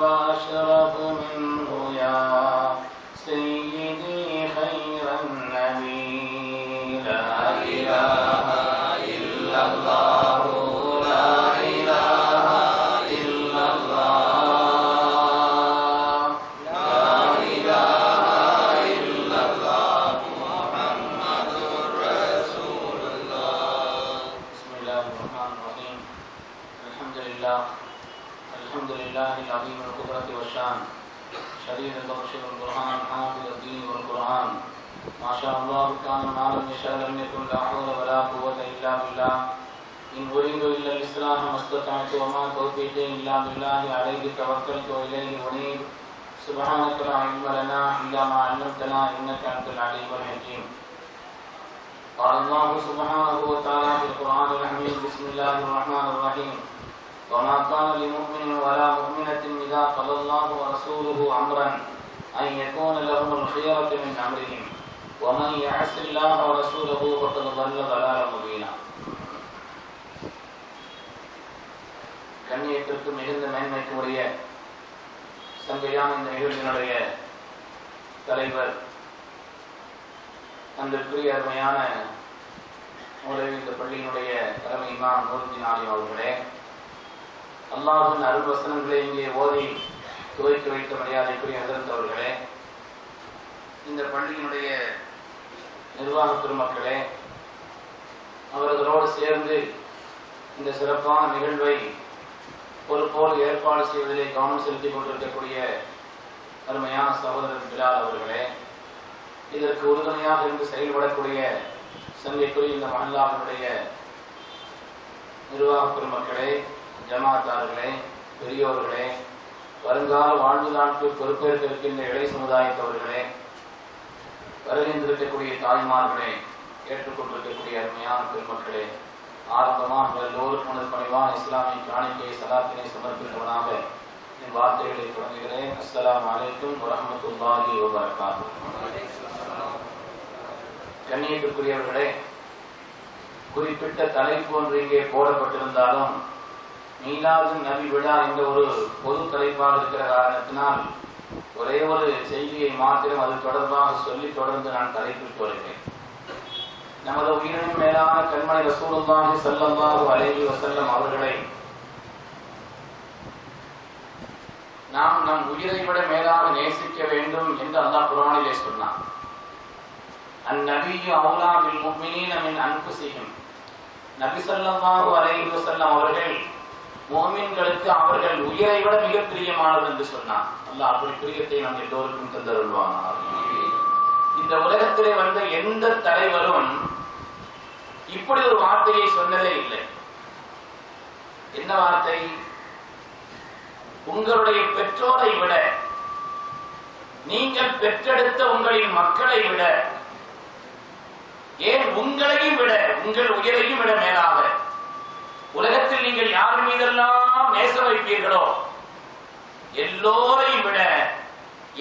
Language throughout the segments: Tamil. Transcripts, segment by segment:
وأشرف منه يا سيدي خير النبي لا إله إلا الله لا إله إلا الله لا إله إلا الله محمد رسول الله بسم الله الرحمن الرحيم الحمد لله العظيم القدرة والشان شديد البطش والبرهان حافظ الدين والقرآن ما شاء الله كان ما لم يشاء لم يكن لا حول ولا قوة إلا بالله إن أريد إلا الإصلاح ما استطعت وما توفيقي إلا بالله عليه توكلت وإليه أنيب سبحانك لا علم لنا إلا ما علمتنا إنك أنت العليم الحكيم قال الله سبحانه وتعالى في القرآن الحميد بسم الله الرحمن الرحيم وما كان لمؤمن ولا مؤمنة إذا قضى الله ورسوله أمرا أن يكون لهم الخيرة من أمرهم ومن يعص الله ورسوله فقد ضل ضلالا مبينا. கண்ணியத்திற்கு மிகுந்த மேன்மைக்கு உரிய சங்கையான இந்த நிகழ்ச்சியினுடைய தலைவர் அன்பிற்குரிய அருமையான இந்த பள்ளியினுடைய தலைமை இமாம் நூருதீன் ஆலிம் அவர்களே, அல்லாஹ்வின் அருள் வசனங்களை இங்கே ஓதி துவக்கி வைத்த மரியாதைக்குரிய ஹதரத் அவர்களே, இந்த பள்ளியினுடைய நிர்வாக பெருமக்களே, அவர்களோடு சேர்ந்து இந்த சிறப்பான நிகழ்வை பொறுப்போடு ஏற்பாடு செய்வதிலே கவனம் செலுத்திக் கொண்டிருக்கக்கூடிய அருமையான சகோதரர் பிலால் அவர்களே, இதற்கு உறுதுணையாக இருந்து செயல்படக்கூடிய சங்கைக்குரிய இந்த மஹல்லாவினுடைய நிர்வாக பெருமக்களே, ஜமாத்தார்களே, பெரியோர்களே, வருங்கால வாழ்வு நாட்கு பொறுப்பேற்க இருக்கின்ற இளை சமுதாயத்தவர்களே, வருகின்றிருக்கக்கூடிய தாய்மார்களே, ஏற்றுக்கொண்டிருக்கக்கூடிய அருமையான பெருமக்களே, ஆரம்பமாக எல்லோருக்கும் எனது பணிவான இஸ்லாமிய காணிக்கை சலாத்தினை சமர்ப்பித்தவனாக என் வார்த்தைகளை தொடங்குகிறேன். அஸ்ஸலாமு அலைக்கும் வரஹ்மத்துல்லாஹி வபரகாத்துஹு. கண்ணியத்திற்குரியவர்களே, குறிப்பிட்ட தலைப்பு ஒன்று இங்கே போடப்பட்டிருந்தாலும் மீலாது நபி விழா என்ற ஒரு பொது தலைப்பாக இருக்கிற காரணத்தினால் ஒரே ஒரு செய்தியை மாத்திரம் அது தொடர்பாக சொல்லி தொடர்ந்து நான் தலைப்பிட்டு வருகிறேன். நமது உயிரின் மேலான கண்மணி ரசூலுல்லாஹி ஸல்லல்லாஹு அலைஹி வஸல்லம் அவர்களை நாம் நம் உயிரை விட மேலாக நேசிக்க வேண்டும் என்று அல்லாஹ் குர்ஆனிலே சொன்னான். அந்நபியு அவுலா பில் முஃமினீன மின் அன்ஃபுஸிஹிம். நபி ஸல்லல்லாஹு அலைஹி வஸல்லம் அவர்கள் முஃமின்களுக்கு அவர்கள் உயிரை விட மிக பிரியமானது என்று சொன்னார். அல்லாஹ் அப்படி பிரியத்தை நம் எல்லோருக்கும் தந்தருள்வானாக. இந்த உலகத்திலே வந்த எந்த தலைவரும் இப்படி ஒரு வார்த்தையை சொன்னதே இல்லை. என்ன வார்த்தை? உங்களுடைய பெற்றோரை விட, நீங்கள் பெற்றெடுத்த உங்களின் மக்களை விட, ஏன் உங்களையும் விட, உங்கள் உயிரையும் விட மேலாக உலகத்தில் நீங்கள் யார் மீதெல்லாம் நேசம் வைப்பீர்களோ எல்லோரையும் விட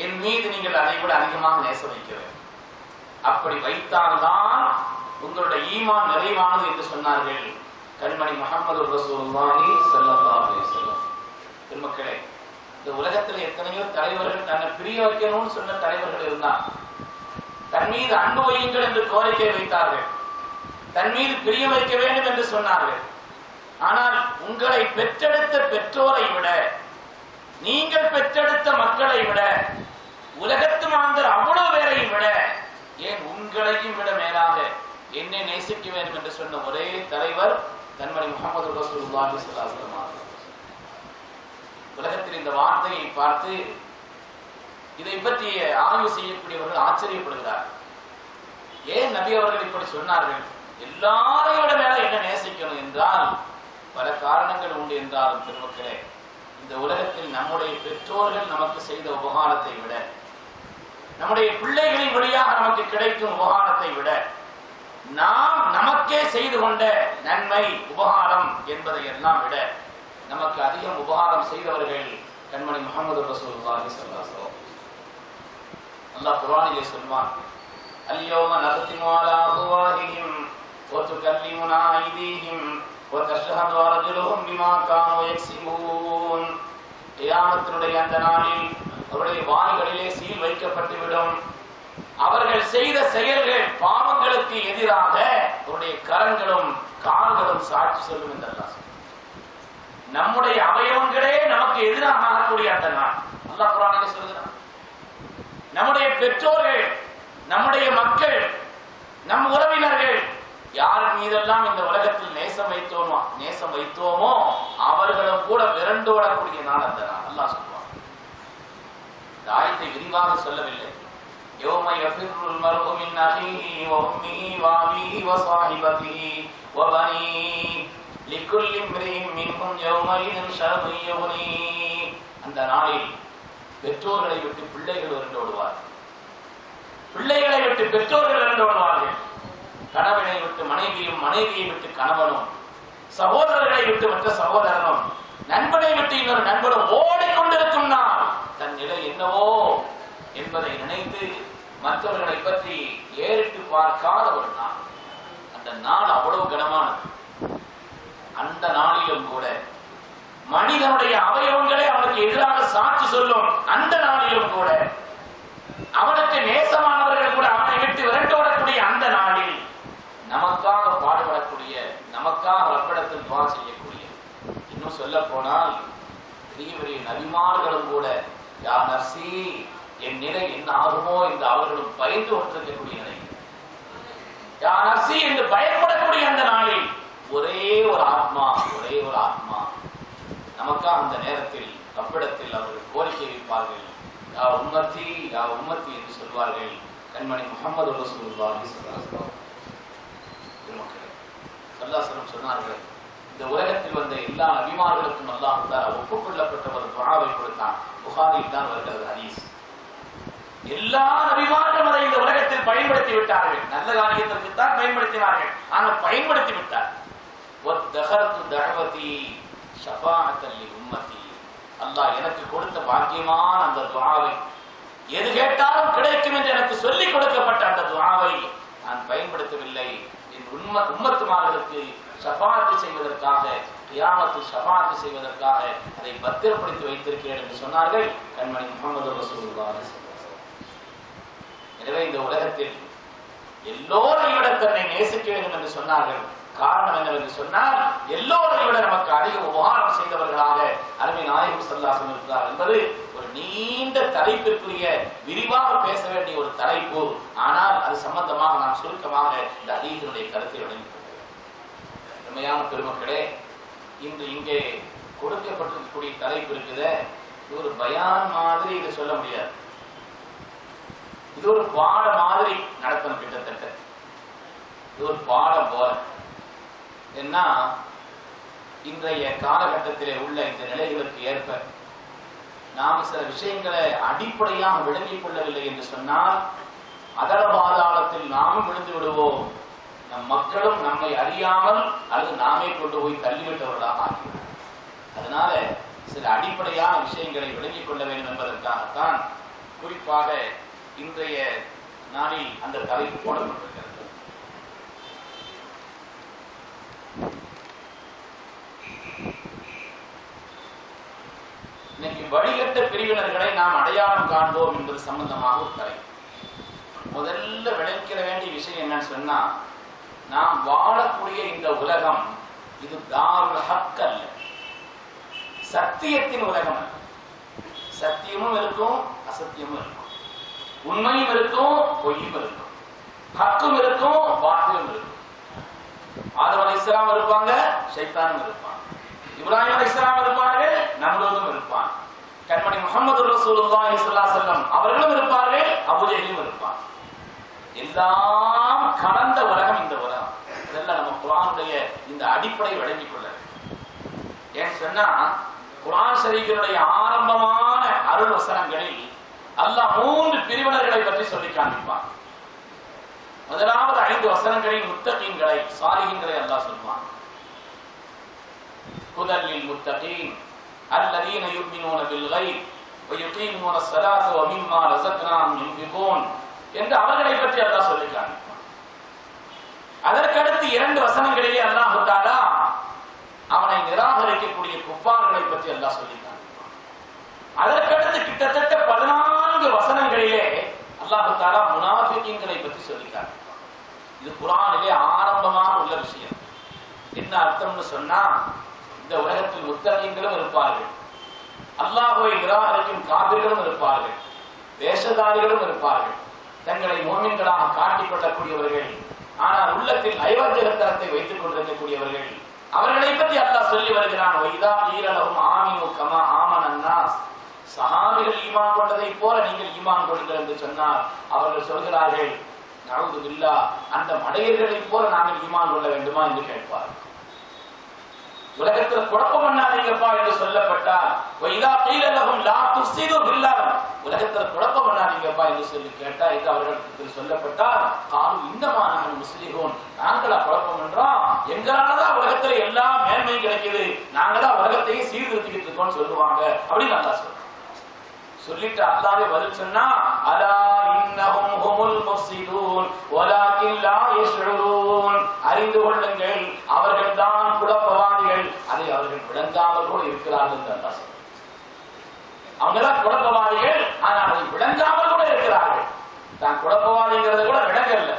என் மீது நீங்கள் அதை விட அதிகமாக நேசம் வைக்க வேண்டும். அப்படி வைத்தால்தான் உங்களுடைய ஈமான் நிறைவானது என்று சொன்னார்கள் கண்மணி முஹம்மது ரசூலுல்லாஹி ஸல்லல்லாஹு அலைஹி வஸல்லம். பெருமக்களே, இந்த உலகத்தில் எத்தனையோ தலைவர்கள் தன்னை பிரிய வைக்கணும்னு சொன்ன தலைவர்கள் இருந்தார். தன் மீது அன்பு வையுங்கள் என்று கோரிக்கை வைத்தார்கள். தன் மீது பிரிய வைக்க வேண்டும் என்று சொன்னார்கள். ஆனால் உங்களை பெற்றெடுத்த பெற்றோரை விட, நீங்கள் பெற்றெடுத்த மக்களை விட, உலகத்து மாந்தர் அவ்வளவு பேரையும் விட, ஏன் உங்களையும் விட மேலாக என்னை நேசிக்க வேண்டும் என்று சொன்ன ஒரே தலைவர் கண்மணி முஹம்மது ரசூலுல்லாஹி ஸல்லல்லாஹு அலைஹி வஸல்லம். உலகத்தில் இந்த வார்த்தையை பார்த்து இதை பற்றி ஆய்வு செய்யக்கூடியவர்கள் ஆச்சரியப்படுகிறார். ஏன் நபி அவர்கள் இப்படி சொன்னார்கள்? எல்லாரையும் விட மேல என்ன நேசிக்கணும் என்றால் பல காரணங்கள் உண்டு என்றாலும் பெருமக்களே, இந்த உலகத்தில் நம்முடைய பெற்றோர்கள் நமக்கு செய்த உபகாரத்தை விட, நம்முடைய பிள்ளைகளின் வழியாக நமக்கு கிடைக்கும் உபகாரத்தை விட, நாம் நமக்கே செய்து கொண்ட நன்மை உபகாரம் என்பதை எல்லாம் விட நமக்கு அதிகம் உபகாரம் செய்தவர்கள் கண்மணி முஹம்மது ரசூலுல்லாஹி ஸல்லல்லாஹு அலைஹி வஸல்லம். அல்லாஹ் குர்ஆனிலே சொல்வான், அல்யௌம நக்திமு அலா அஃவாஹிஹிம் வ துகல்லிமுனா ஐதீஹிம் வ தஷ்ஹது அர்ஜுலுஹும் பிமா கானூ யக்ஸிபூன். கியாமத்தினுடைய அந்த நாளில் அவருடைய வாய்களிலே சீல் வைக்கப்பட்டுவிடும். அவர்கள் செய்த செயல்கள் பாவங்களுக்கு எதிராக அவருடைய கரங்களும் கால்களும் சாட்சி சொல்லும் என்று அல்லாஹ் சொல்றான். நம்முடைய அவயவங்களே நமக்கு எதிராக ஆகக்கூடிய அந்த நாள் அல்லாஹ் குர்ஆனிலே சொல்கிறான். நம்முடைய பெற்றோர்கள், நம்முடைய மக்கள், நம் உறவினர்கள் யார் மீதெல்லாம் இந்த உலகத்தில் நேசம் வைத்தோமோ அவர்களும் கூட விரண்டோடக்கூடிய நாள் அந்த நாள் அல்லாஹ் சொல்றான். இந்த ஆயத்தை விரிவாக சொல்லவில்லை. யௌம யஃபிருல் மர்உ மின் அஹீஹி வ உம்மிஹி வ அபீஹி வ ஸாஹிபதிஹி வ பனீஹி லிகுல்லி இம்ரிஇன் மின்ஹும் யௌமஇதின் ஷஅனுன் யுக்னீ. அந்த நாளில் பெற்றோர்களை விட்டு பிள்ளைகள் விரண்டோடுவார்கள், பிள்ளைகளை விட்டு பெற்றோர்கள் விரண்டோடுவார்கள், கணவனை விட்டு மனைவியும், மனைவியை விட்டு கணவனும், சகோதரர்களை விட்டு மற்ற சகோதரனும், நண்பனை விட்டு இன்னொரு நண்பனும் ஓடிக்கொண்டிருக்கும் நாள். தன் நிலை என்னவோ என்பதை நினைத்து மற்றவர்களை பற்றி ஏறிட்டு பார்க்காத ஒரு நாள். அந்த நாள் அவ்வளவு கனமானது. அந்த நாளிலும் கூட மனிதனுடைய அவயவங்களே அவனுக்கு எதிராக சாட்சி சொல்லும். அந்த நாளிலும் கூட அவனுக்கு நேசமானவர்கள் கூட அவனை விட்டு விரட்டோடக்கூடிய அந்த நாளில் நமக்காக பாடுபடக்கூடிய, நமக்காக ரப்பிடத்தில் துஆ செய்யக்கூடிய, இன்னும் சொல்ல போனால் பெரிய பெரிய நபிமார்களும் கூட யா நஃப்ஸி, என் நிலை என்ன ஆகுமோ என்று அவர்களும் பயந்து கொண்டிருக்கக்கூடிய நிலை. யா நஃப்ஸி என்று பயப்படக்கூடிய அந்த நாளில் ஒரே ஒரு ஆத்மா நமக்காக அந்த நேரத்தில் ரப்பிடத்தில் அவர்கள் கோரிக்கை வைப்பார்கள். யா உம்மத்தி, யா உம்மத்தி என்று சொல்வார்கள். கண்மணி முஹம்மது ரசூலுல்லாஹி ஸல்லல்லாஹு அலைஹி வஸல்லம் சொன்னார்கள், இந்த உலகத்தில் வந்த எல்லா நபிமார்களுக்கும் அல்லாஹ் தஆலா ஒப்புக்கொள்ளப்பட்ட ஒரு துஆவை கொடுத்தான். புகாரியில் தான் வருகிறது ஹதீஸ். எல்லா நபிமார்களும் அதை இந்த உலகத்தில் பயன்படுத்தி விட்டார்கள். நல்ல காரியத்திற்கு தான் பயன்படுத்தினார்கள், ஆனால் பயன்படுத்தி விட்டார்கள். வத்தஹர்து தஅவதி ஷஃபாஅத்தல் லி உம்மதி. அல்லாஹ் எனக்கு கொடுத்த பாக்கியமான அந்த துஆவை, எது கேட்டாலும் கிடைக்கும் என்று எனக்கு சொல்லிக் கொடுக்கப்பட்ட அந்த துஆவை நான் பயன்படுத்தவில்லை. என் உம்மத்துமார்களுக்கு ஷஃபாஅத் செய்வதற்காக, கியாமத்தில் ஷஃபாஅத் செய்வதற்காக அதை பத்திரப்படுத்தி வைத்திருக்கிறேன் என்று சொன்னார்கள் கண்மணி முஹம்மது ரசூலுல்லாஹி ஸல்லல்லாஹு அலைஹி வஸல்லம். எனவே இந்த உலகத்தில் எல்லோரை விட தன்னை நேசிக்க வேண்டும் என்று சொன்னார்கள். காரணம் என்னவென்று சொன்னால், எல்லோரை விட நமக்கு அதிக உபகாரம் செய்தவர்களாக அருமை நாயகம் ஸல்லல்லாஹு அலைஹி வஸல்லம் என்பது ஒரு நீண்ட தலைப்பிற்குரிய, விரிவாக பேச வேண்டிய ஒரு தலைப்பு. ஆனால் அது சம்பந்தமாக நாம் சுருக்கமாக இந்த ஹதீஸினுடைய கருத்தை விளங்கிக் கொள்கிறோம். உண்மையான பெருமக்களே, இன்று இங்கே கொடுக்கப்பட்டிருக்கக்கூடிய தலைப்பு இருக்குது, இது ஒரு பயான் மாதிரி இதை சொல்ல முடியாது. இது ஒரு பாட மாதிரி நடத்தணும். கிட்டத்தட்ட இது ஒரு பாடம் போல. என்ன, இன்றைய காலகட்டத்திலே உள்ள இந்த நிலைகளுக்கு ஏற்ப நாம் சில விஷயங்களை அடிப்படையாக விளங்கிக் கொள்ளவில்லை என்று சொன்னால் அதல பாதாளத்தில் நாமும் விழுந்து விடுவோம். நம் மக்களும் நம்மை அறியாமல் அல்லது நாமே கொண்டு போய் தள்ளிவிட்டவர்களாக ஆகிவிடும். அதனால சில அடிப்படையான விஷயங்களை விளங்கிக் கொள்ள வேண்டும் என்பதற்காகத்தான் குறிப்பாக இன்றைய நாளில் அந்த தலைப்பு போடப்பட்டிருக்கிறது. இன்னைக்கு வழிகட்ட பிரிவினர்களை நாம் அடையாளம் காண்போம் என்பது சம்பந்தமாக ஒரு தலைப்பு. முதல்ல விளக்கிற வேண்டிய விஷயம் என்னன்னு சொன்னா, நாம் வாழக்கூடிய இந்த உலகம் இது தாருல் ஹக் அல்ல, சத்தியத்தின் உலகம் அல்ல. சத்தியமும் இருக்கும், அசத்தியமும் இருக்கும், உண்மையும் இருக்கும், பொய்யும் இருக்கும், ஹக்கும் இருக்கும், பாத்திலும் இருக்கும். ஆதம் அலைஹிஸ்ஸலாம் இருப்பாங்க, ஷைத்தானும் இருப்பான். இப்ராஹிம் அலைஹிஸ்ஸலாம் இருப்பார்கள், நம்ரூதும் இருப்பான். கண்மணி முஹம்மது ரசூலுல்லாஹி ஸல்லல்லாஹு அலைஹி வஸல்லம் அவர்களும் இருப்பார்கள், அபூ ஜஹலும் இருப்பான். எல்லாம் கலந்த உலகம் இந்த உலகம். இதெல்லாம் நம்ம குர்ஆனுடைய இந்த அடிப்படை விளங்கிக் கொள்ள. ஏன் சொன்னா, குர்ஆன் ஷரீஃபினுடைய ஆரம்பமான அருள் வசனங்களில் அல்லாஹ் 3 பிரிவினர்களை பற்றி சொல்லி காண்பிப்பான். முதலாவது 5 வசனங்களில் முத்தகீன்களை, சாலிஹீன்களை அல்லாஹ் சொல்வான். ஹுதல் முத்தகீன் அல்லதீன யுமினூன பில் கைப் வ யுகீமூன ஸலாத வ மிம்மா ரஸக்னாஹும் யுன்ஃபிகூன் என்று அவர்களை பற்றி அல்லாஹ் சொல்லி காண்பிப்பான். அதற்கடுத்து 2 வசனங்களிலே அல்லாஹ் தஆலா அவனை நிராகரிக்கக்கூடிய குஃபார்களை பற்றி அல்லாஹ் சொல்லி காண்பிப்பான். அதற்கடுத்து கிட்டத்தட்ட 14 வசனங்களிலே அல்லாஹ் தஆலா முனாஃபிகீன்களை பற்றி சொல்லிட்டார். இது குர்ஆனிலே ஆரம்பமாக உள்ள விஷயம். என்ன அர்த்தம்னு சொன்னா, இந்த உலகத்தில் முத்தகீன்களும் இருப்பார்கள், அல்லாஹ்வை நிராகரிக்கும் காபிர்களும் இருப்பார்கள், வேஷதாரிகளும் இருப்பார்கள், தங்களை முஃமின்களாக காட்டிக் கொள்ளக்கூடியவர்கள், ஆனால் உள்ளத்தில் நைவர்ஜகத்தனத்தை வைத்துக் கொண்டிருக்கக்கூடியவர்கள். அவர்களை பற்றி அல்லாஹ் சொல்லி வருகிறான். வைதா கீல லஹும் ஆமினு கமா ஆமனன் நாஸ், சஹாபிகள் ஈமான் கொண்டதை போல நீங்கள் ஈமான் கொள்ளுங்கள் என்று சொன்னார். அவர்கள் சொல்கிறார்கள், நஊது பில்லாஹ், அந்த மடையர்களை போல நாங்கள் ஈமான் கொள்ள வேண்டுமா என்று கேட்பார். உலகத்தில் குழப்பம் பண்ணாதீங்கப்பா என்று சொல்லப்பட்டால், வைதா கீல லஹும் லா துஃஸிது பில்லாஹ், உலகத்தில் குழப்பம் பண்ணாதீங்கப்பா என்று சொல்லி கேட்டா, இது அவர்களுக்கு சொல்லப்பட்டால், காலு இன்னமா நாங்கள் முஸ்லிமோன், நாங்களா குழப்பம் பண்றோம், எங்களாலதான் உலகத்துல எல்லா மேன்மையும் கிடைக்குது, நாங்கதான் உலகத்தையும் சீர்திருத்திக்கிட்டு இருக்கோம்னு சொல்லுவாங்க அப்படின்னு அல்லாஹ் சொல்றான். சொல்லிட்டு அல்லாஹ்வே பதில் சொன்னா, அலா இன்னஹும் ஹுமுல் முஃஸிதூன் வலாகின் லா யஷ்உரூன், அறிந்து கொள்ளுங்கள், அவர்கள் தான் குழப்பவாதிகள், அதை அவர்கள் விளங்காமல் கூட இருக்கிறார்கள் என்று அல்லாஹ் சொல்றான். அவங்கதான் குழப்பவாதிகள், ஆனால் அதை விளங்காமல் கூட இருக்கிறார்கள். தான் குழப்பவாதிங்கிறது கூட விளங்கல.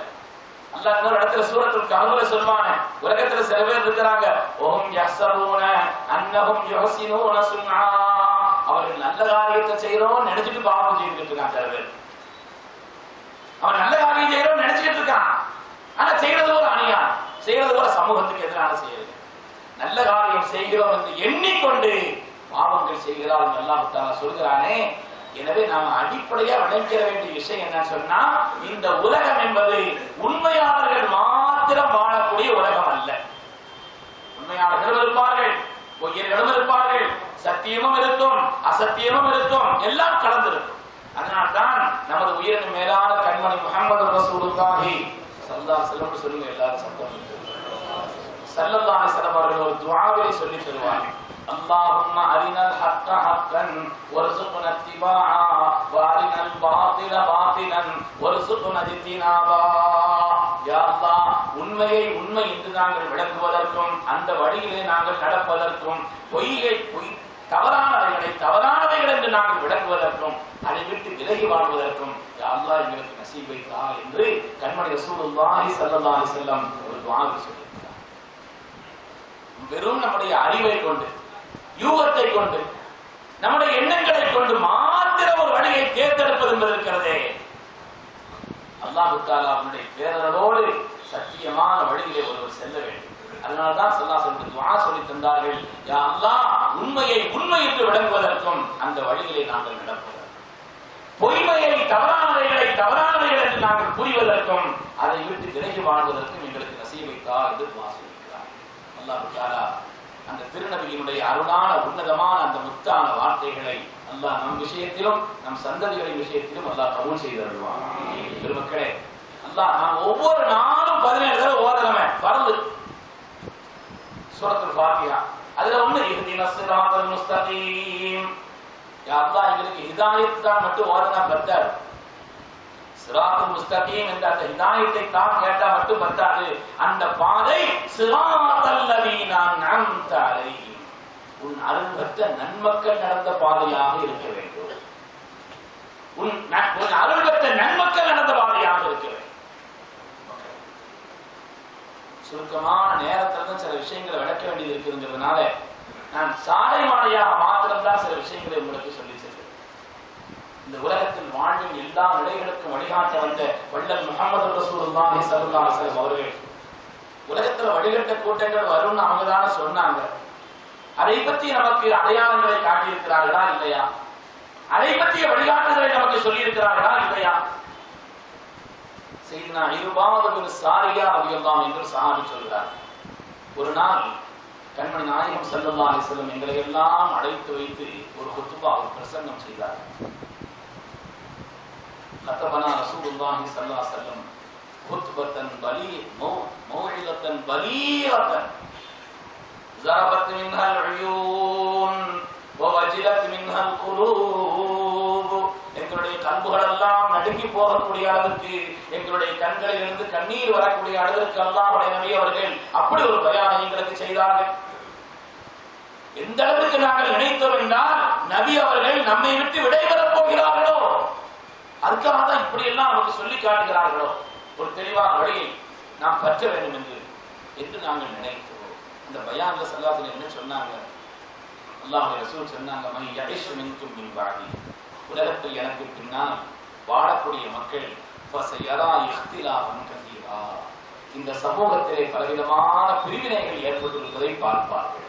அல்லாஹ் இன்னொரு இடத்துல சூரத்துல் கஹ்ஃப்ல சொல்வானே, உலகத்துல சில பேர் இருக்கிறாங்க, ஓஹும் யஹ்ஸபூன அன்னஹும் யுஹ்ஸினூன சுன்ஆ, அவர்கள் நல்ல காரியத்தை செய்யறோம் நினைச்சிட்டு பாவம் செய்துட்டு இருக்கான். சில பேர் அவன் நல்ல காரியம் செய்யறோம் நினைச்சிட்டு இருக்கான், ஆனா செய்யறது ஒரு அநியாயம், செய்யறது ஒரு சமூகத்துக்கு எதிரான செய்யறது. நல்ல காரியம் செய்கிறோம் என்று எண்ணிக்கொண்டு பாவங்கள் செய்கிறார் அல்லாஹ் தஆலா சொல்கிறானே. எனவே நாம் அடிப்படையா விளங்கிற வேண்டிய விஷயம் என்னன்னு சொன்னா, இந்த உலகம் என்பது உண்மையாளர்கள் மாத்திரம் வாழக்கூடிய உலகம் அல்ல. உண்மையாளர்களும் இருப்பார்கள், பொய்யர்களும் இருப்பார்கள், சத்தியமும் இருக்கும், அசத்தியமும் இருக்கும், எல்லாம் கலந்திருக்கும். அதனால்தான் நமது உயிரின் மேலான கண்மணி முஹம்மது ரசூலுல்லாஹி ஸல்லல்லாஹு அலைஹி வஸல்லம் சொல்லுங்க, எல்லாரும் சத்தம் ஸல்லல்லாஹு அலைஹி வஸல்லம் அவர்கள் ஒரு துஆவை சொல்லி தருவாங்க. اللهم أرنا الحق حقا وارزقنا اتباعا وأرنا الباطل باطلا وارزقنا اجتنابا. யா அல்லாஹ், உண்மையை உண்மை என்று நாங்கள் விளங்குவதற்கும் அந்த வழியிலே நாங்கள் நடப்பதற்கும், தவறானவைகளை தவறானவைகள் என்று நாங்கள் விளங்குவதற்கும் அதை விட்டு விலகி வாழ்வதற்கும் யா அல்லாஹ் எங்களுக்கு நசீபை தா என்று கண்மணி ரசூலுல்லாஹி ஸல்லல்லாஹு அலைஹி வஸல்லம் ஒரு துஆவை சொல்லியிருக்கிறார். வெறும் நம்முடைய அறிவை கொண்டு, யூகத்தை கொண்டு, நம்முடைய எண்ணங்களை கொண்டு மாத்திரம் ஒரு வழியை தேர்ந்தெடுப்பது என்பது இருக்கிறதே, அல்லாஹ் தஆலா அவனுடைய பேரரோடு சத்தியமான வழியிலே ஒருவர் செல்ல வேண்டும். அதனால்தான் ஸல்லல்லாஹு அலைஹி வஸல்லம் துஆ சொல்லி தந்தார்கள், யா அல்லாஹ், உண்மையை உண்மை என்று விளங்குவதற்கும் அந்த வழியிலே நாங்கள் நடப்பதற்கும், பொய்மையை தவறானவைகளை தவறானவைகள் என்று நாங்கள் புரிவதற்கும் அதை விட்டு விலகி வாழ்வதற்கும் எங்களுக்கு நசீபை தா என்று துஆ சொல்லியிருக்கிறார். அல்லாஹ் தஆலா அந்த திருநபியினுடைய அருளான உன்னதமான அந்த முத்தான வார்த்தைகளை அல்லாஹ் நம் விஷயத்திலும் நம் சந்ததிகளின் விஷயத்திலும் அல்லாஹ் கபூல் செய்து அருள்வான். பெருமக்களே, அல்லாஹ் நாம் ஒவ்வொரு நாளும் 17 தடவை ஓதறமே பரது சூரத்துல் ஃபாத்திஹா. அதுல ஒண்ணு இஹ்தினஸ் ஸிராத்தல் முஸ்தகீம். யா அல்லாஹ், எங்களுக்கு ஹிதாயத் தான் மட்டும் ஓதுனா பத்தாது. ஸிராத்தல் முஸ்தகீம் என்ற அந்த ஹிதாயத்தை தான் கேட்டா மட்டும் பத்தாது. அந்த பாதை ஸிராத்தல் லதீனா அன்அம்த அலைஹிம், உன் அருள் பெற்ற நன்மக்கள் நடந்த பாதையாக இருக்க வேண்டும். உன் அருள் பெற்ற நன்மக்கள் நடந்த பாதையாக இருக்க வேண்டும். சுருக்கமான நேரத்துல சில விஷயங்களை விளக்க வேண்டியது இருக்குங்கிறதுனால நான் சாலை மாலையாக மாத்திரம்தான் சில விஷயங்களை உங்களுக்கு சொல்லி செல்கிறேன். இந்த உலகத்தில் வாழ்வின் எல்லா நிலைகளுக்கும் வழிகாட்ட வந்த வள்ளல் முஹம்மது ரசூலுல்லாஹி ஸல்லல்லாஹு அலைஹி வஸல்லம் அவர்கள் உலகத்துல வழிகட்ட கூட்டங்கள் வரும்னு அவங்கதானே சொன்னாங்க. அதை பற்றி நமக்கு அடையாளங்களை காட்டியிருக்கிறார்களா இல்லையா? அதை பற்றிய வழிகாட்டுதலை நமக்கு சொல்லி இருக்கிறார்களா இல்லையா? சையதுனா இர்பாத் பின் சாரியா ரலியல்லாஹு அன்ஹு என்று சஹாபி சொல்கிறார், ஒரு நாள் கண்மணி நாயகம் ஸல்லல்லாஹு அலைஹி வஸல்லம் எங்களை எல்லாம் அழைத்து வைத்து ஒரு குத்பா, ஒரு பிரசங்கம் செய்தார். கதபனா ரசூலுல்லாஹி ஸல்லல்லாஹு அலைஹி வஸல்லம் குத்பத்தன் மௌஇலத்தன் பலீகத்தன் ஸரபத் மின்ஹல் உயூன் வவஜிலத் மின்ஹல் குலூப். எங்களுடைய கண்கள் எல்லாம் நடுங்கி போகக்கூடிய அளவுக்கு, எங்களுடைய கண்களில் இருந்து கண்ணீர் வரக்கூடிய அளவுக்கு அல்லாஹ்வுடைய நபி அவர்கள் அப்படி ஒரு பயானை எங்களுக்கு செய்தார்கள். எந்த அளவுக்கு நாங்கள் நினைத்தோம் என்றால் நபி அவர்கள் நம்மை விட்டு விடைபெறப் போகிறார்களோ, அதுக்காக தான் இப்படி எல்லாம் நமக்கு சொல்லி காட்டுகிறார்களோ, ஒரு தெளிவான வழியை நாம் பற்ற வேண்டும் என்று நாங்கள் நினைத்தோம். அந்த பயான்ல ஸல்லல்லாஹு என்ன சொன்னாங்க? அல்லாஹ்வுடைய ரசூல் சொன்னாங்க, மை யஇஷ் மின்கும் மின் பஅதி, உலகத்தில் எனக்கு பின்னால் வாழக்கூடிய மக்கள் ஃபஸயரா இஹ்திலாஃபன் கஸீரா, இந்த சமூகத்திலே பலவிதமான பிரிவினைகள் ஏற்பட்டிருப்பதை பார்ப்பார்கள்.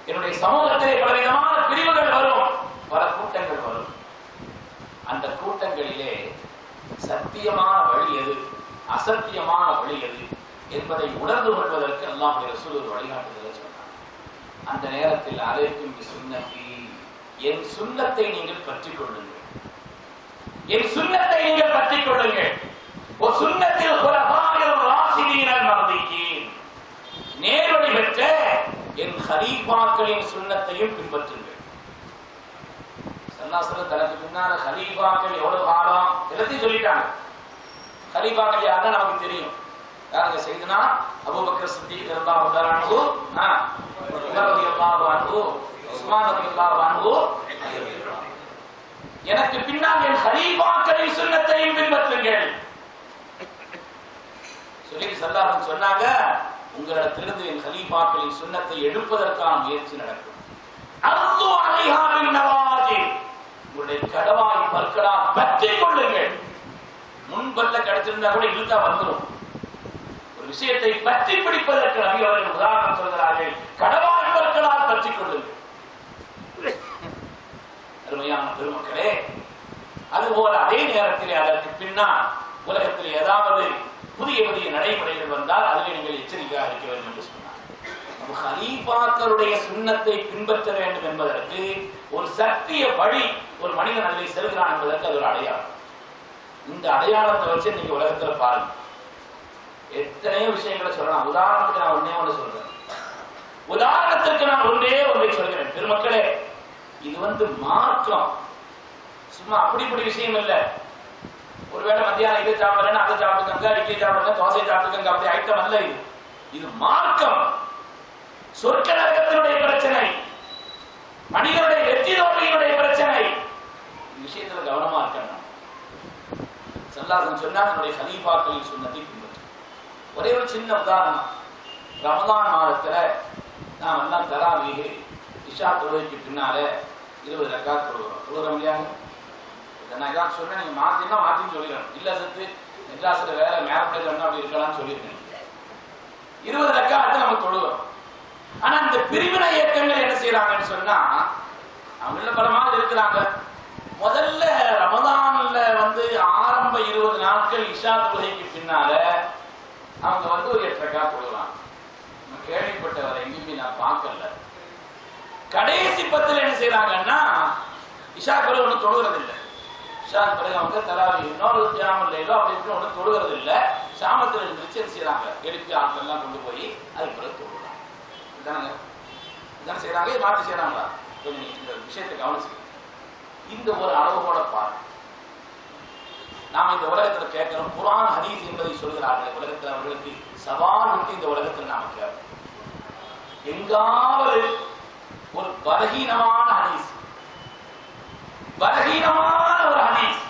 என்னுடைய சமூகத்திலே பலவிதமான பிரிவுகள் வரும், பல கூட்டங்கள் வரும். அந்த கூட்டங்களிலே சத்தியமான வழி எது, அசத்தியமான வழி எது என்பதை உணர்ந்து கொள்வதற்கு அல்லாஹ்வுடைய ரசூல் ஒரு வழிகாட்டுதலை சொன்னார். அந்த நேரத்தில் அலைக்கும் பிசுன்னதி, என் சுன்னத்தை நீங்கள் பற்றிக் கொள்ளுங்கள், என் சுன்னத்தை நீங்கள் பற்றிக் கொள்ளுங்கள். ஒரு சுன்னத்தில் குலஃபாயில் ராஷிதீனல் மஹ்தியீன், நேர்வழி பெற்ற என் ஹலீஃபாக்களின் சுன்னத்தையும் பின்பற்றுங்கள். ஸல்லல்லாஹு தனக்கு பின்னால ஹலீஃபாக்கள் எவ்வளவு காலம் எல்லாத்தையும் சொல்லிட்டாங்க. ஹலீஃபாக்கள் யாருன்னு நமக்கு தெரியும். யாருங்க? சையதுனா அபூபக்கர் சித்திக் ரலியல்லாஹு அன்ஹு, உமர் ரலியல்லாஹு அன்ஹு, உஸ்மான் ரலியல்லாஹு அன்ஹு. எனக்கு பின்னால் என் ஹலீஃபாக்களின் சுன்னத்தையும் பின்பற்றுங்கள் சொல்லி ஸல்லல்லாஹு சொன்னாங்க. உங்களிடத்திலிருந்து என் ஹலீஃபாக்களின் சுன்னத்தை எடுப்பதற்கான முயற்சி நடக்கும். அர்து அலைஹா பின் நவாஜி, உங்களுடைய கடவாய் பற்களால் பற்றிக் கொள்ளுங்கள். முன்பல்ல கிடைச்சிருந்தா கூட இழுத்தா வந்துடும். ஒரு விஷயத்தை பற்றி பிடிப்பதற்கு நபி அவர்கள் உதாரணம் சொல்கிறார்கள், கடவாய் பற்களால் பற்றிக் கொள்ளுங்கள். அருமையான பெருமக்களே, அதுபோல அதே நேரத்தில் அதற்கு பின்னால் உலகத்தில் ஏதாவது புதிய புதிய நடைமுறைகள் வந்தால் அதில் நீங்கள் எச்சரிக்கையாக இருக்க வேண்டும் என்று சொன்னார். ஹலீஃபாக்களுடைய சுன்னத்தை பின்பற்ற வேண்டும் என்பதற்கு ஒரு சத்திய வழி ஒரு மனிதன் அதில் செல்கிறான் என்பதற்கு அது ஒரு அடையாளம். இந்த அடையாளத்தை வச்சு நீங்க உலகத்துல பாருங்க, எத்தனையோ விஷயங்களை சொல்லலாம். உதாரணத்துக்கு நான் ஒன்னே ஒன்று சொல்றேன். உதாரணத்திற்கு நான் ஒன்றே ஒன்றை சொல்கிறேன். பெருமக்களே, இது மார்க்கம், சும்மா அப்படி இப்படி விஷயம் இல்ல. ஒருவேளை மத்தியானம் இதை சாப்பிடுறேன்னு அதை சாப்பிட்டுக்கங்க, இட்லி சாப்பிடுங்க, தோசை சாப்பிட்டுக்கங்க, அப்படி ஐட்டம் அல்ல. இது மார்க்கம். சொர்க்க நரகத்தினுடைய பிரச்சனை, மனிதனுடைய வெற்றி தோல்வியினுடைய பிரச்சனை. இந்த விஷயத்துல கவனமா இருக்கணும். ஸல்லல்லாஹு சொன்னார், என்னுடைய ஹலீஃபாக்களின் சுன்னத்தை பின்பற்று. ஒரே ஒரு சின்ன உதாரணம். ரமலான் மாதத்துல நாம் எல்லாம் தராவீஹ் இஷா தொழுகைக்கு பின்னால 20 ரக்காத் தொழுகிறோம் இல்லையா? நான் சொன்னேன், நீங்க மாத்தினா மாத்தின்னு சொல்லிடணும். இல்ல சத்து மெட்ராஸ்ல வேற மேரப்பிளேஸ் வேணும் அப்படி இருக்கலாம்னு சொல்லியிருக்கேன். 20 ரக்காத்து நம்ம தொழுகிறோம். ஆனா இந்த பிரிவினை இயக்கங்கள் என்ன செய்யறாங்கன்னு சொன்னா, அவங்கள பலமாக இருக்கிறாங்க. முதல்ல ரமதான்ல ஆரம்ப 20 நாட்கள் இஷா தொழுகைக்கு பின்னால அவங்க ஒரு 8 ரக்காத் தொழுகிறாங்க. கேள்விப்பட்டவரை எங்கேயுமே நான் பார்க்கல. கடைசி 10 என்ன செய்யறாங்கன்னா, இஷா பிறகு ஒன்றும் தொழுகிறது இல்லை. இஷா பிறகு அவங்க தராவி இன்னொரு தியாமல் லைலோ அப்படி இப்படி ஒன்றும் தொழுகிறது இல்லை. சாமத்தில் எழுந்திரிச்சு என்ன செய்யறாங்க, எடுத்து ஆட்கள் எல்லாம் கொண்டு போய் அதுக்கு பிறகு தொழுகிறாங்க. இதானுங்க, இதான் செய்யறாங்க. இது மாற்றி செய்யறாங்களா? கொஞ்சம் இந்த விஷயத்தை கவனிச்சு இந்த ஒரு அளவோட பாரு. நாம் இந்த உலகத்துல கேட்கிறோம், குர்ஆன் ஹதீஸ் என்பதை சொல்கிறார்கள். உலகத்தில் அவர்களுக்கு சவால் விட்டு இந்த உலகத்தில் நாம கேட்கிறோம். எங்காவது ஒரு பலகீனமான ஹதீஸ், பலகீனமான ஒரு ஹதீஸ்,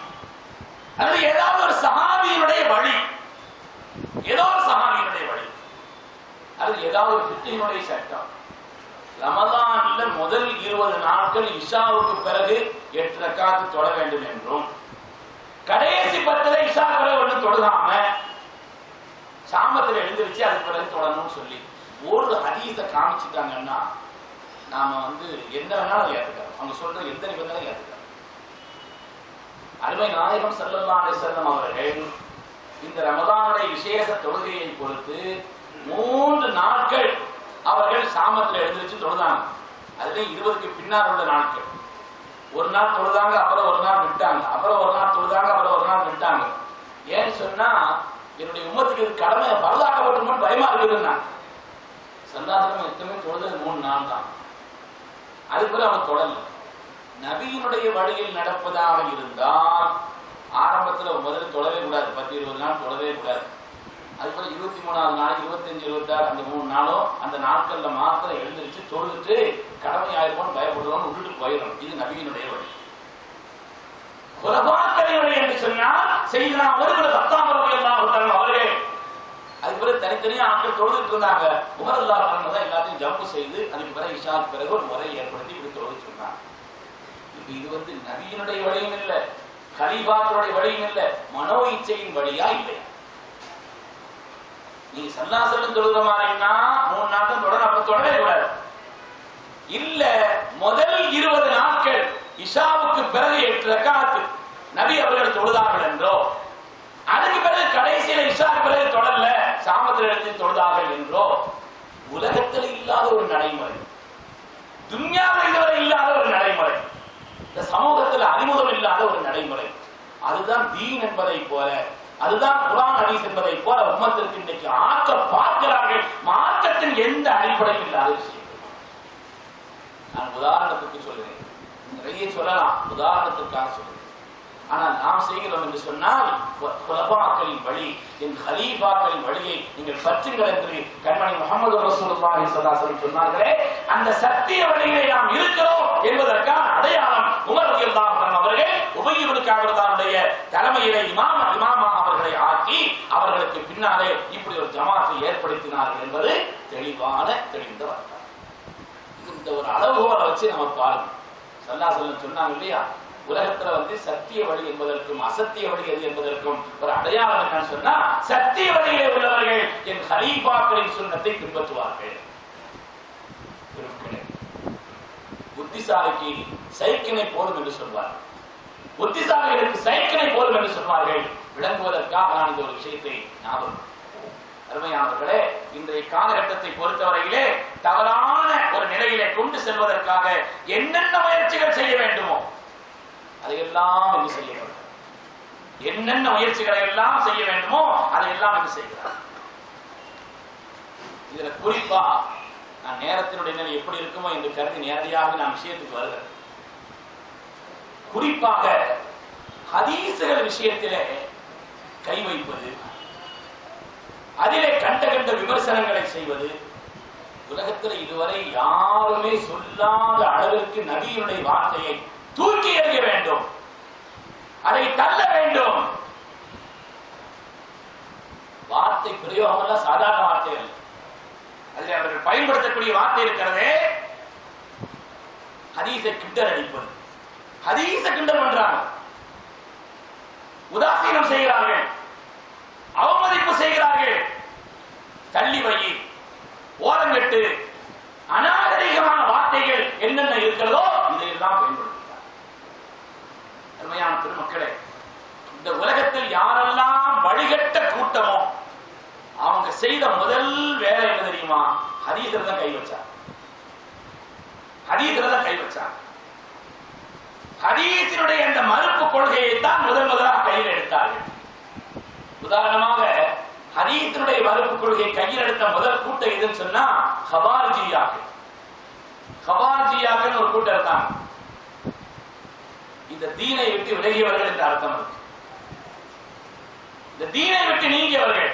அல்லது ஏதாவது ஒரு சஹாபியினுடைய வழி, ஏதோ ஒரு சஹாபியினுடைய வழி, அல்லது ஏதாவது ஒரு ஃபிக்ஹினுடைய சட்டம், ரமலான்ல முதல் 20 நாட்கள் இஷாவுக்கு பிறகு 8 ரக்காத்து தொழ வேண்டும் என்றும், கடைசி 10 இஷா பிறகு ஒன்று தொழுகாம சாமத்தில் எழுந்திருச்சு அதுக்கு பிறகு தொடரணும்னு சொல்லி ஒரு ஹதீஸை காமிச்சுட்டாங்கன்னா நாம என்ன வேணாலும் ஏத்துக்கிறோம். அவங்க சொல்ற எந்த நிபந்தனை ஏத்துக்கிறோம். அருமை நாயகம் ஸல்லல்லாஹு அலைஹி வஸல்லம் அவர்கள் இந்த ரமதானுடைய விசேஷ தொழுகையை பொறுத்து 3 நாட்கள் அவர்கள் சாமத்தில் எழுந்திருச்சு தொழுதாங்க. அதுல 20க்கு பின்னால் உள்ள நாட்கள். ஒரு நாள் தொழுதாங்க, அப்புறம் ஒரு நாள் விட்டாங்க, அப்புறம் ஒரு நாள் தொழுதாங்க, அப்புறம் ஒரு நாள் விட்டாங்க. ஏன்னு சொன்னா, என்னுடைய உம்மத்துக்கு இது கடமை பரதாக்கப்பட்டுமோன்னு பயமா இருக்குதுன்னா, சந்தாசனம் எத்தனை தொழுது 3 நாள் தான். அதுக்குள்ள அவன் தொடரல. நபியினுடைய வழியில் நடப்பதாக இருந்தால் ஆரம்பத்தில் முதல்ல தொழவே கூடாது, 10-20 நாள் தொழவே கூடாது. அதுபோல 23வது நாள் 25, 26 அந்த 3 நாளும் அந்த நாட்கள்ல மாத்திரம் எழுந்திருச்சு தொழுதுட்டு கடமை ஆயிருப்போம் பயப்படுறோம் விட்டுட்டு போயிடும். இது நபியினுடைய வழி. குலபாக்களை வழி என்று சொன்னால் செய்தனா அவர்கள் சத்தாமரவை எல்லாம் அவர்களே அதுக்கு தனித்தனியா ஆட்கள் தொழுதுட்டு இருந்தாங்க. உமர் ரலியல்லாஹு அன்ஹு தான் எல்லாத்தையும் ஜம்பு செய்து அதுக்கு பிறகு இஷாக்கு பிறகு ஒரு முறை ஏற்படுத்தி இப்படி தொழுது சொன்னாங்க. இது நபியினுடைய வழியும் இல்லை, கலீஃபாக்களுடைய வழியும் இல்லை, மனோ இச்சையின் வழியா இல்லை. நீ சல்லாசலம் தொழுத மாதிரின்னா 3 நாட்கள் தொடர அப்ப தொடரவே கூடாது. இல்ல முதல் 20 நாட்கள் இஷாவுக்கு பிறகு 8 ரக்காத்து நபி அவர்கள் தொழுதார்கள் என்றோ, அதுக்கு பிறகு கடைசியில இஷாவுக்கு பிறகு தொடரல சாமத்தில் எடுத்து தொழுதார்கள் என்றோ உலகத்தில் இல்லாத ஒரு நடைமுறை, துன்யாவில் இதுவரை இல்லாத ஒரு நடைமுறை, இந்த சமூகத்தில் அறிமுகம் இல்லாத ஒரு நடைமுறை. அதுதான் தீன் என்பதை போல, அதுதான் குர்ஆன் ஹதீஸ் என்பதை போல உம்மத்திற்கு இன்றைக்கு ஆக்க பார்க்கிறார்கள். மார்க்கத்தின் எந்த அடிப்படையும் இல்லாத விஷயம். நான் உதாரணத்துக்கு சொல்கிறேன், நிறைய சொல்லலாம், உதாரணத்துக்காக சொல்கிறேன். ஆனால் நாம் செய்கிறோம் என்று சொன்னால் குலபாக்களின் வழி, என் கலீஃபாக்களின் வழியை நீங்கள் பற்றுங்கள் என்று கண்மணி முஹம்மது ரசூலுல்லாஹி ஸல்லல்லாஹு அலைஹி வஸல்லம் சொன்னார்களே, அந்த சத்திய வழியிலே நாம் இருக்கிறோம் என்பதற்கான அடையாளம் உமர் ரலியல்லாஹு அன்ஹு அவர்கள் உபய் இப்னு கஅபுடைய தலைமையிலே இமாமாக அவர்களை ஆக்கி அவர்களுக்கு பின்னாலே இப்படி ஒரு ஜமாத்தை ஏற்படுத்தினார்கள் என்பது தெளிந்த வரலாறு. இந்த ஒரு அளவுகோலை வச்சு நம்ம பாருங்க. ஸல்லல்லாஹு அலைஹி வஸல்லம் சொன்னாங்க இல்லையா, உலகத்துல சத்திய வழி என்பதற்கும் அசத்திய வழி எது என்பதற்கும் ஒரு அடையாளம் என்னன்னு சொன்னா, சத்திய வழியிலே உள்ளவர்கள் என் கலீஃபாக்களின் சுன்னத்தை பின்பற்றுவார்கள். புத்திசாலிக்கு சைக்கினை போடும் என்று சொல்வார், புத்திசாலிகளுக்கு சைக்கினை போடும் என்று சொல்வார்கள். விளங்குவதற்காக நான் இந்த ஒரு விஷயத்தை ஞாபகம். அருமையானவர்களே, இன்றைய காலகட்டத்தை பொறுத்தவரையிலே தவறான ஒரு நிலையிலே கொண்டு செல்வதற்காக என்னென்ன முயற்சிகள் செய்ய வேண்டுமோ அதையெல்லாம் என்று செய்யப்படும். என்னென்ன முயற்சிகளை எல்லாம் செய்ய வேண்டுமோ அதையெல்லாம் என்று செய்கிறார். இதுல குறிப்பா நான் நேரத்தினுடைய நிலை எப்படி இருக்குமோ என்று கருதி நேரடியாக நான் விஷயத்துக்கு வருகிறேன். குறிப்பாக ஹதீசுகள் விஷயத்திலே கை வைப்பது, அதிலே கண்ட விமர்சனங்களை செய்வது, உலகத்தில் இதுவரை யாருமே சொல்லாத அளவிற்கு நபியினுடைய வார்த்தையை தூக்கி எறிய வேண்டும், அதை தள்ள வேண்டும். வார்த்தை பிரயோகம் எல்லாம் சாதாரண வார்த்தைகள். அதில் அவர்கள் பயன்படுத்தக்கூடிய வார்த்தை இருக்கிறதே, ஹதீஸை கிண்டல் அடிப்பது. ஹதீஸை கிண்டல் பண்றாங்க, உதாசீனம் செய்கிறார்கள், அவமதிப்பு செய்கிறார்கள், தள்ளி வை, ஓரங்கட்டு, அநாகரிகமான வார்த்தைகள் என்னென்ன இருக்கிறதோ இதையெல்லாம் பயன்படுத்துகிறார். அருமையான திருமக்களே, இந்த உலகத்தில் யாரெல்லாம் வழிகட்ட கூட்டமோ அவங்க செய்த முதல் வேலை என்ன தெரியுமா? ஹதீஸ்ல தான் கை வச்சார். ஹதீஸ்ல தான் கை வச்சார். ஹதீஸினுடைய அந்த மறுப்பு கொள்கையை தான் முதலாக கையில் எடுத்தார்கள். உதாரணமாக ஹதீஸினுடைய மறுப்பு கொள்கையை கையில் எடுத்த முதல் கூட்டம் எதுன்னு சொன்னா ஹவாரிஜியாக்கள். ஹவாரிஜியாக்கள் ஒரு கூட்டம் இருக்காங்க. இந்த தீனை விட்டு விலகியவர்கள் என்ற அர்த்தம் இருக்கு. இந்த தீனை விட்டு நீங்கியவர்கள்.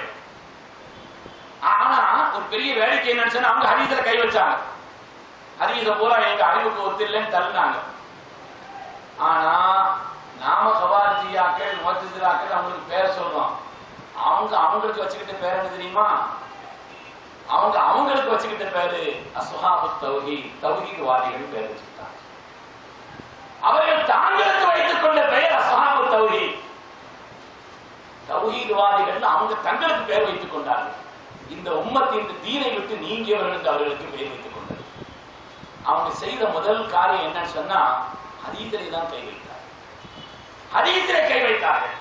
ஆனா ஒரு பெரிய வேடிக்கை என்னன்னு சொன்னா, அவங்க ஹதீஸ்ல கை வச்சாங்க. ஹதீஸ பூரா எங்க அறிவுக்கு ஒத்தில்லைன்னு தள்ளினாங்க. ஆனா நாம ஹவாரிஜியாக்கள், முஅத்தஸிலாக்கள் அவங்களுக்கு பேர் சொல்றோம். அவங்களுக்கு வச்சுக்கிட்ட பேர் என்ன தெரியுமா? அவங்களுக்கு வச்சுக்கிட்ட பேரு அஸ்ஹாபுத் தௌஹீத், தௌஹீத்வாதிகள் பேர் வச்சுட்டாங்க. அவர்கள் தாங்களுக்கு வைத்துக் கொண்ட பெயர் அஸ்ஹாபுத் தௌஹீத், தௌஹீத்வாதிகள் அவங்க தங்களுக்கு பெயர் வைத்துக் கொண்டார்கள். இந்த உம்மத்தின் தீனை விட்டு நீங்கியவர்களுக்கு அவர்களுக்கு பெயர் வைத்துக் கொண்டது. அவங்க செய்த முதல் காரியம் என்னன்னு சொன்னா, ஹதீஸிலே தான் கை வைத்தார். ஹதீஸிலே கை வைத்தார்கள்.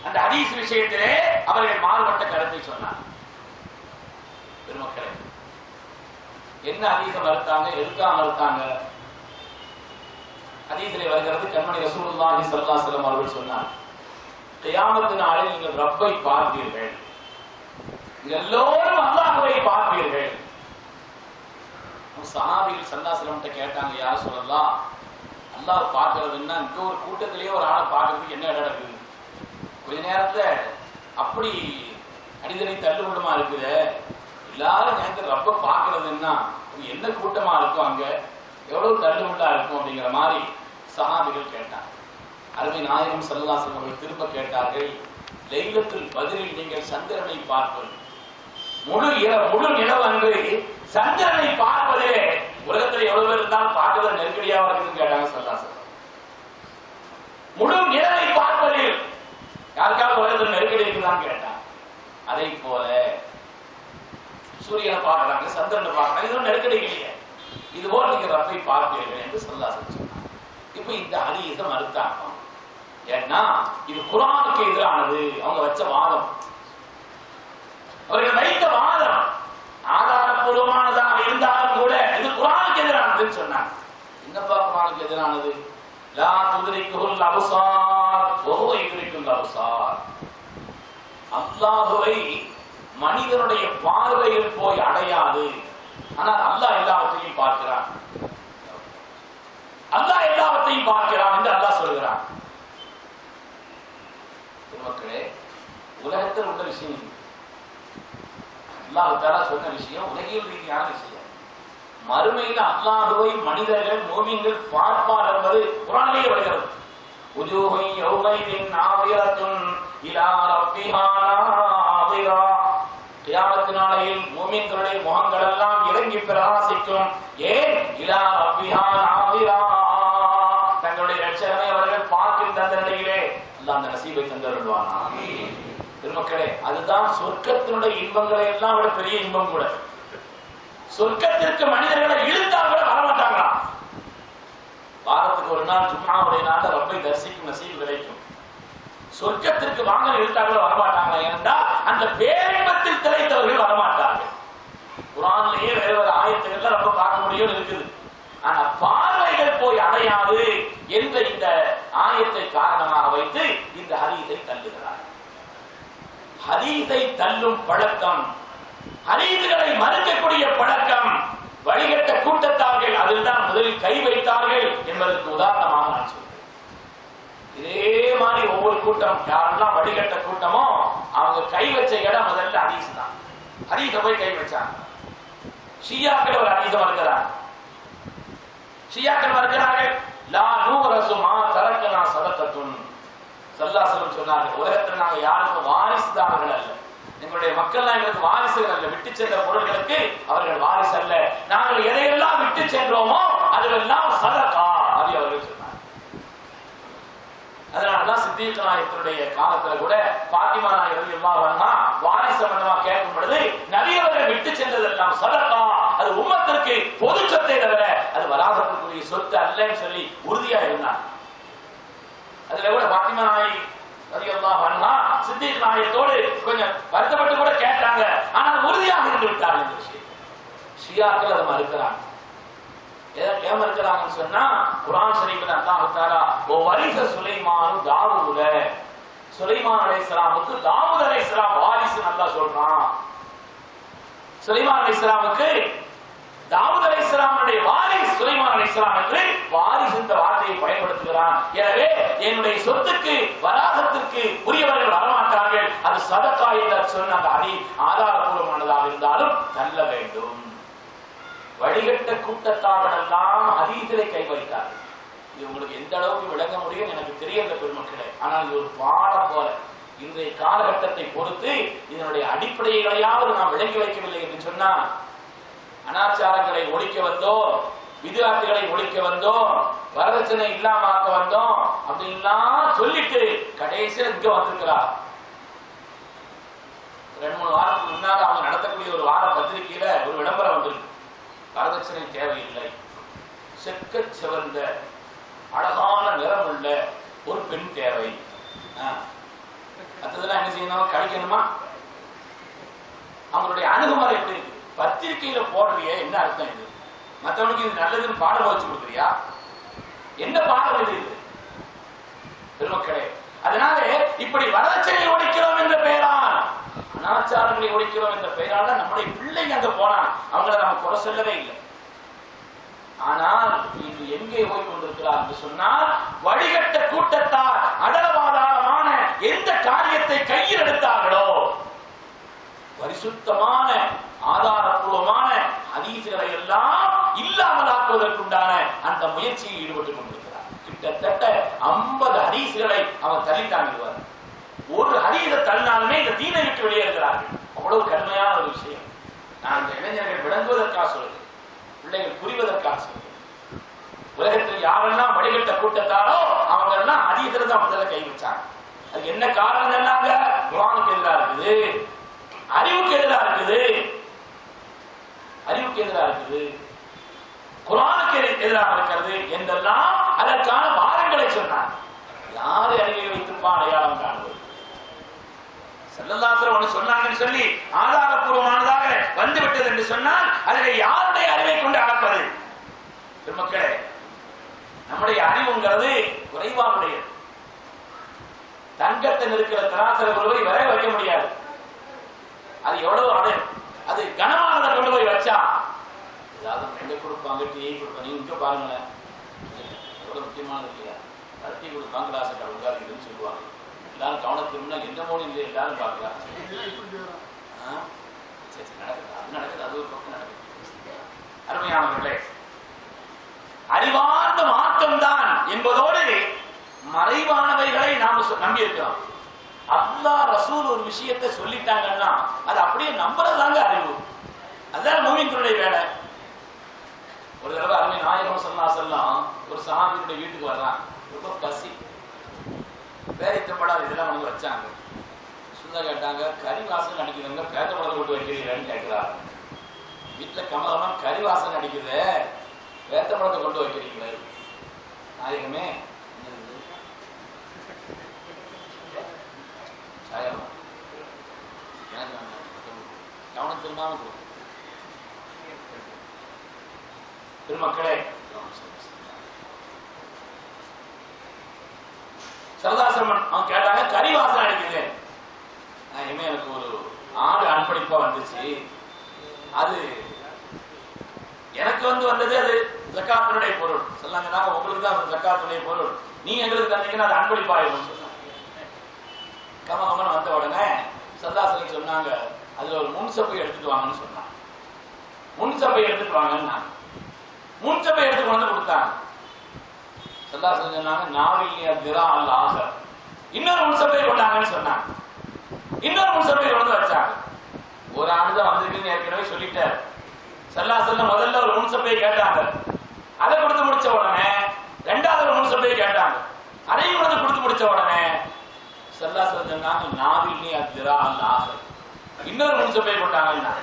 அந்த ஹதீஸ் விஷயத்திலே அவர்கள் மாறுபட்ட கருத்தை சொன்னார். பெருமக்களே, என்ன ஹதீஸ மறுத்தாங்க, எதுக்காக மறுத்தாங்க? ஹதீஸிலே வருகிறது, கண்மணி ரசூலுல்லாஹி ஸல்லல்லாஹு அலைஹி வஸல்லம் அவர்கள் சொன்னார், கியாமத் நாளில் நீங்கள் ரப்பை பார்ப்பீர்கள், எல்லோரும் அல்லாஹ்வை பார்ப்பீர்கள். சஹாபிகள் ஸல்லல்லாஹு அலைஹி வஸல்லம் கேட்டாங்க, யா ரசூலல்லாஹ், அல்லாஹ் பார்க்கிறதுன்னா இந்த ஒரு கூட்டத்திலேயே ஒரு ஆளை பார்க்கறதுக்கு என்ன இடம் இருக்குது? கொஞ்ச நேரத்துல அப்படி மனிதனை தள்ளுக்கூட்டமா இருக்குது. எல்லாரும் நேரத்தில் ரப்ப பார்க்கறதுன்னா என்ன கூட்டமா இருக்கும், அங்க எவ்வளவு தள்ளுமுள்ளா இருக்கும் அப்படிங்கிற மாதிரி சஹாபிகள் கேட்டாங்க. அருமை நாயகம் ஸல்லல்லாஹு அலைஹி வஸல்லம் அவர்கள் திரும்ப கேட்டார்கள், லைலத்துல் பத்ரில் நீங்கள் சந்திரனை பார்ப்பது, முழு நிலவு அன்று சந்திரனை பார்ப்பதே உலகத்தில் எவ்வளவு பேர் இருந்தாலும் பார்க்கறது நெருக்கடியாக இருக்குன்னு கேட்டாங்க ஸல்லல்லாஹு அலைஹி வஸல்லம். முழு நிலவை பார்ப்பதில் யாருக்காவது உலகத்தில் நெருக்கடி இருக்குதான்னு கேட்டாங்க. அதை போல சூரியனை பார்க்கறாங்க, சந்திரனை பார்க்கறாங்க, இதுவும் நெருக்கடி இல்லையே, இது போல நீங்க ரப்பை பார்ப்பீர்கள் என்று ஸல்லல்லாஹு அலைஹி வஸல்லம் சொன்னாங்க. இப்ப இந்த ஹதீஸை மறுத்தாங்க. ஏன்னா இது குர்ஆனுக்கு எதிரானது. அவங்க வச்ச வாதம், அவர்கள் வைத்த வாதம் ஆதாரப்பூர்வமானதாக இருந்தாலும் கூட இது குர்ஆனுக்கு எதிரானதுன்னு சொன்னாங்க. என்னப்பா குர்ஆனுக்கு எதிரானது? லா துத்ரிகுல் அப்சார் வஹுவ யுத்ரிகுல் அப்சார். அல்லாஹ்வை மனிதனுடைய பார்வையில் போய் அடையாது, ஆனால் அல்லாஹ் எல்லாவற்றையும் பார்க்கிறான். அல்லாஹ் எல்லாவற்றையும் பார்க்கிறான் என்று அல்லாஹ் சொல்கிறான். மக்களே, உலகத்தில் உள்ள விஷயம், அல்லாஹ் தஆலா சொன்ன விஷயம் உலகியல் ரீதியான விஷயம். மறுமையில் அல்லாஹ்வை மனிதர்கள் மூமின்கள் பார்ப்பார் என்பது குர்ஆனிலே வருகிறது. உஜூஹு யௌமைதின் நாதிரத்துன் இலா ரப்பிஹா நாதிரா. கியாமத் நாளையில் மூமின்களுடைய முகங்கள் எல்லாம் இறங்கி பிரகாசிக்கும். ஏன்? இலா ரப்பிஹா நாதிரா, தங்களுடைய இரட்சகனை அவர்கள் பார்க்கின்ற அந்த நிலையிலே அல்லாஹ் அந்த நசீபை தந்தருள்வான். ஆமீன். திருமக்களே, அதுதான் சொர்க்கத்தினுடைய இன்பங்களை எல்லாம் விட பெரிய இன்பம் கூட. சொர்க்கத்திற்கு மனிதர்களை இழுத்தால் கூட வரமாட்டாங்களா? வாரத்துக்கு ஒரு நாள் ஜும்ஆவுடைய நாள் ரப்பை தரிசிக்கும் நசீப் கிடைக்கும். சொர்க்கத்திற்கு வாங்க இழுத்தா கூட வரமாட்டாங்களா? ஏனென்றால் அந்த பேரின்பத்தில் திளைத்தவர்கள் வரமாட்டார்கள். குர்ஆனிலேயே வேற ஒரு ஆயத்துக்கள்ல ரொம்ப பார்க்க முடியும் இருக்குது. ஆனா பார்வைகள் போய் அடையாது என்ற இந்த ஆயத்தை காரணமாக வைத்து இந்த ஹதீஸை தள்ளுகிறார். ஹதீஸை தள்ளும் பழக்கம், ஹதீஸ்களை மறுக்கக்கூடிய பழக்கம் வழிகட்ட கூட்டத்தார்கள் அதில் தான் முதலில் கை வைத்தார்கள் என்பதற்கு உதாரணமாக நான் சொல்றேன். இதே மாதிரி ஒவ்வொரு கூட்டம் யாரெல்லாம் வழிகட்ட கூட்டமோ அவங்க கை வச்ச இடம் முதல்ல ஹதீஸ் தான். ஹதீஸ போய் கை வச்சாங்க. ஷியாக்கள் ஒரு ஹதீஸ மறுக்கிறாங்க. ஷியாக்கள் மறுக்கிறார்கள். லா நூரசு மா தரக்கனா சதகத்துன். ஸல்லல்லாஹு அலைஹி வஸல்லம் சொன்னார்கள், உலகத்தில் நாங்கள் யாருக்கும் வாரிசுதாரர்கள் அல்ல, எங்களுடைய மக்கள் எங்களுக்கு வாரிசுகள் அல்ல, விட்டு சென்ற பொருள்களுக்கு அவர்கள் வாரிசு அல்ல, நாங்கள் எதையெல்லாம் விட்டு சென்றோமோ அதுவெல்லாம் சதகா அப்படி அவர்கள் சொன்னார். அதனாலதான் சித்தீக் நாயகத்தினுடைய காலத்துல கூட பாத்திமா நாயகி ரலியல்லாஹு அன்ஹா வாரிசு சம்பந்தமா கேட்கும் பொழுது நபியவர்கள் விட்டு சென்றதெல்லாம் சதகா, அது உம்மத்திற்கு பொது சொத்தை தவிர அது வராசத்துக்குரிய சொத்து அல்லன்னு சொல்லி உறுதியா இருந்தார். அதுல கூட பாத்திமா நாயகி ரலியல்லாஹு அன்ஹா சித்தீக் நாயகத்தோடு கொஞ்சம் வருத்தப்பட்டு கூட கேட்டாங்க, ஆனால் உறுதியாக இருந்து விட்டார்கள் இந்த விஷயம். ஷியாக்கள் அதை மறுக்கிறாங்க. ஏன் மறுக்கிறாங்கன்னு சொன்னா, குர்ஆன் ஷரீஃப்ல அல்லாஹ் தஆலா வரிச சுலைமான் தாவூத, சுலைமான் அலைஹிஸ்ஸலாமுக்கு தாவூத் அலைஹிஸ்ஸலாம் வாரிசு அல்லாஹ் சொல்றான். சுலைமான் அலைஹிஸ்ஸலாமுக்கு தாவூத் அலைஹிஸ்ஸலாமுடைய வாரிசு சுலைமான் அலைஹிஸ்ஸலாம் என்று வாரிசு என்ற வார்த்தையை பயன்படுத்துகிறான். எனவே என்னுடைய சொத்துக்கு வராசத்திற்கு உரியவர்கள் வரமாட்டார்கள், அது சதகா என்று சொன்ன அந்த ஆதாரபூர்வமானதாக இருந்தாலும் தள்ள வேண்டும். வழிகட்ட கூட்டத்தார்கள் எல்லாம் ஹதீஸிலே கை வைத்தார்கள். இது உங்களுக்கு எந்த அளவுக்கு விளங்க முடியும் எனக்கு தெரியல பெருமக்களே, ஆனால் இது ஒரு பாடம் போல இன்றைய காலகட்டத்தை பொறுத்து இதனுடைய அடிப்படைகளையாவது நாம் விளங்கி வைக்கவில்லை என்று சொன்னா, அனாச்சாரங்களை ஒழிக்க வந்தோம், விதிவாத்துகளை ஒழிக்க வந்தோம், வரதட்சணை இல்லாம ஆக்க வந்தோம் அப்படின்லாம் சொல்லிட்டு கடைசியில் இங்க வந்திருக்கிறார். 2-3 வாரத்துக்கு முன்னாடி அவங்க நடத்தக்கூடிய ஒரு வார பத்திரிகையில ஒரு விளம்பரம் வந்திருக்கு. வரதட்சணை தேவையில்லை, செக்க சிவந்த அழகான நிறம் உள்ள ஒரு பெண் தேவை. மற்றதெல்லாம் என்ன செய்யணும்? கழிக்கணுமா? அவங்களுடைய அணுகுமுறை எப்படி இருக்கு? பத்திரிகையில போடுறிய என்ன அர்த்தம்? இது மற்றவனுக்கு இது நல்லதுன்னு பாடம் வச்சு கொடுக்குறியா? என்ன பாடம் இது பெருமக்களே? அதனால இப்படி வரதட்சணை ஒழிக்கிறோம் என்ற பெயரால், அனாச்சாரங்களை ஒழிக்கிறோம் என்ற பெயரால் தான் நம்முடைய பிள்ளைங்க அங்க போனான். அவங்களை நம்ம குறை சொல்லவே இல்லை. ஆனால் இன்று எங்கே போய் கொண்டிருக்கிறார் என்று சொன்னால், வழிகட்ட கூட்டத்தார் அடலவாதாரமான எந்த காரியத்தை கையில் எடுத்தார்களோ பரிசுத்தமான ஆதாரபூர்வமான ஹதீஸ்களை எல்லாம் இல்லாமலாக்குவதற்குண்டான அந்த முயற்சியில் ஈடுபட்டுக் கொண்டிருக்கிறார். கிட்டத்தட்ட 50 ஹதீஸ்களை அவர் தள்ளித்தாண்டுவார். ஒரு ஹதீஸை தள்ளினாலுமே இந்த தீனை விட்டு வெளியேறுகிறார்கள். அவ்வளவு கடுமையான ஒரு விஷயம். நான் இந்த இளைஞர்கள் விளங்குவதற்காக சொல்கிறேன், பிள்ளைகள் புரிவதற்காக சொல்கிறேன். உலகத்தில் யாரெல்லாம் வடிகட்ட கூட்டத்தாரோ அவங்க எல்லாம் ஹதீஸ்ல தான் முதல்ல கை வச்சாங்க. அதுக்கு என்ன காரணம்? என்னங்க? குர்ஆனுக்கு எதிராக இருக்குது, அறிவுக்கு எதிராக இருக்குது, அறிவுக்கு எதிராக இருக்குது, குர்ஆனுக்கு எதிராக இருக்கிறது என்றெல்லாம் அதற்கான வாதங்களை சொன்னார். யாரை அறிவை வைத்திருப்பா அடையாளம் காணுவது? ஸல்லல்லாஹு அலைஹி வஸல்லம் சொன்னாங்கன்னு சொல்லி ஆதாரபூர்வமானதாக வந்துவிட்டது என்று சொன்னால் அதில் யாருடைய அறிவை கொண்டு அளப்பது? பெருமக்களே, நம்முடைய அறிவுங்கிறது குறைவானுடையது. தங்கத்தில் இருக்கிற தராசர பொருளை வர வைக்க முடியாது. அது எவ்வளவு அது கனமானதை கொண்டு போய் வச்சா ஏதாவது எங்க கொடுப்பாங்க, டீயை கொடுப்பாங்க. நீங்க இங்க பாருங்களேன், எவ்வளவு முக்கியமானது இல்லையா? டீ கொடுப்பாங்க, கிளாஸ் உட்காருன்னு சொல்லுவாங்க. எல்லாரும் கவனத்துக்குன்னா எந்த மோடி இல்லை, எல்லாரும் பார்க்கலாம். சரி நடக்குது, அது நடக்குது, அது ஒரு பக்கம் நடக்குது. அருமையானவர்களே, அறிவார்ந்த மாற்றம் தான் என்பதோடு மறைவானவைகளை நாம நம்பி இருக்கிறோம். அல்லாஹ் ரசூல் ஒரு விஷயத்தை சொல்லிட்டாங்கன்னா அது அப்படியே நம்புறதுதாங்க அறிவு. அதுதான் மூமின்களுடைய வேலை. ஒரு தடவை அருமை நாயகம் ஸல்லல்லாஹு அலைஹி வஸல்லம் ஒரு சஹாபியுடைய வீட்டுக்கு வர்றாங்க. ரொம்ப பசி, பேரித்தம்பழம் இதெல்லாம் வந்து வச்சாங்க. சுந்தா கேட்டாங்க, கறி வாசனை அடிக்குதுங்க, பேத்தம்பழத்தை போட்டு வைக்கிறீங்கன்னு கேட்கிறாரு. வீட்டுல கமலமா கறி வாசனை அடிக்குது, பேத்தம்பழத்தை கொண்டு வைக்கிறீங்களே. நாயகமே கவனத்திற்கான பெருமக்களே, சரதாசிரமன் அவன் கேட்டாங்க, கறி வாசனை அடிக்குது. இனிமே எனக்கு ஒரு ஆடு அன்பளிப்பா வந்துச்சு, அது எனக்கு வந்தது, அது ஜக்காத்துடைய பொருள். சொன்னாங்கன்னா உங்களுக்கு தான் ஜக்காத்துடைய பொருள், நீ எங்களுக்கு தந்தீங்கன்னா அது அன்பளிப்பாயிரும் சொன்னாங்க. கமகமன் வந்த உடனே சரதாசிரமன் சொன்னாங்க, அதுல ஒரு முன்சப்பை எடுத்துட்டு வாங்கன்னு சொன்னாங்க. முன்சப்பை எடுத்துட்டு வாங்கன்னு முன்சப்பை எடுத்து வந்து கொடுத்தாங்க. சரதாசிரமன் சொன்னாங்க, நாவில்லையா திரா அல்ல ஆக இன்னொரு முன்சப்பை கொண்டாங்கன்னு சொன்னாங்க. இன்னொரு முன்சப்பை கொண்டு வச்சாங்க. ஒரு ஆண்டுதான் வந்திருக்குன்னு ஏற்கனவே சொல்லிட்டாரு. சரதாசிரமன் முதல்ல ஒரு முன்சப்பையை கேட்டாங்க. அதை கொடுத்து முடிச்ச உடனே ரெண்டாவது ஒரு முன்சப்பையை கேட்டாங்க. அதையும் கொடுத்து முடிச்ச உடனே சரதாசிரமன் சொன்னாங்க, நாவில்லையா திரா அல்ல ஆக இன்னொரு முன்சப்பையை கொண்டாங்க.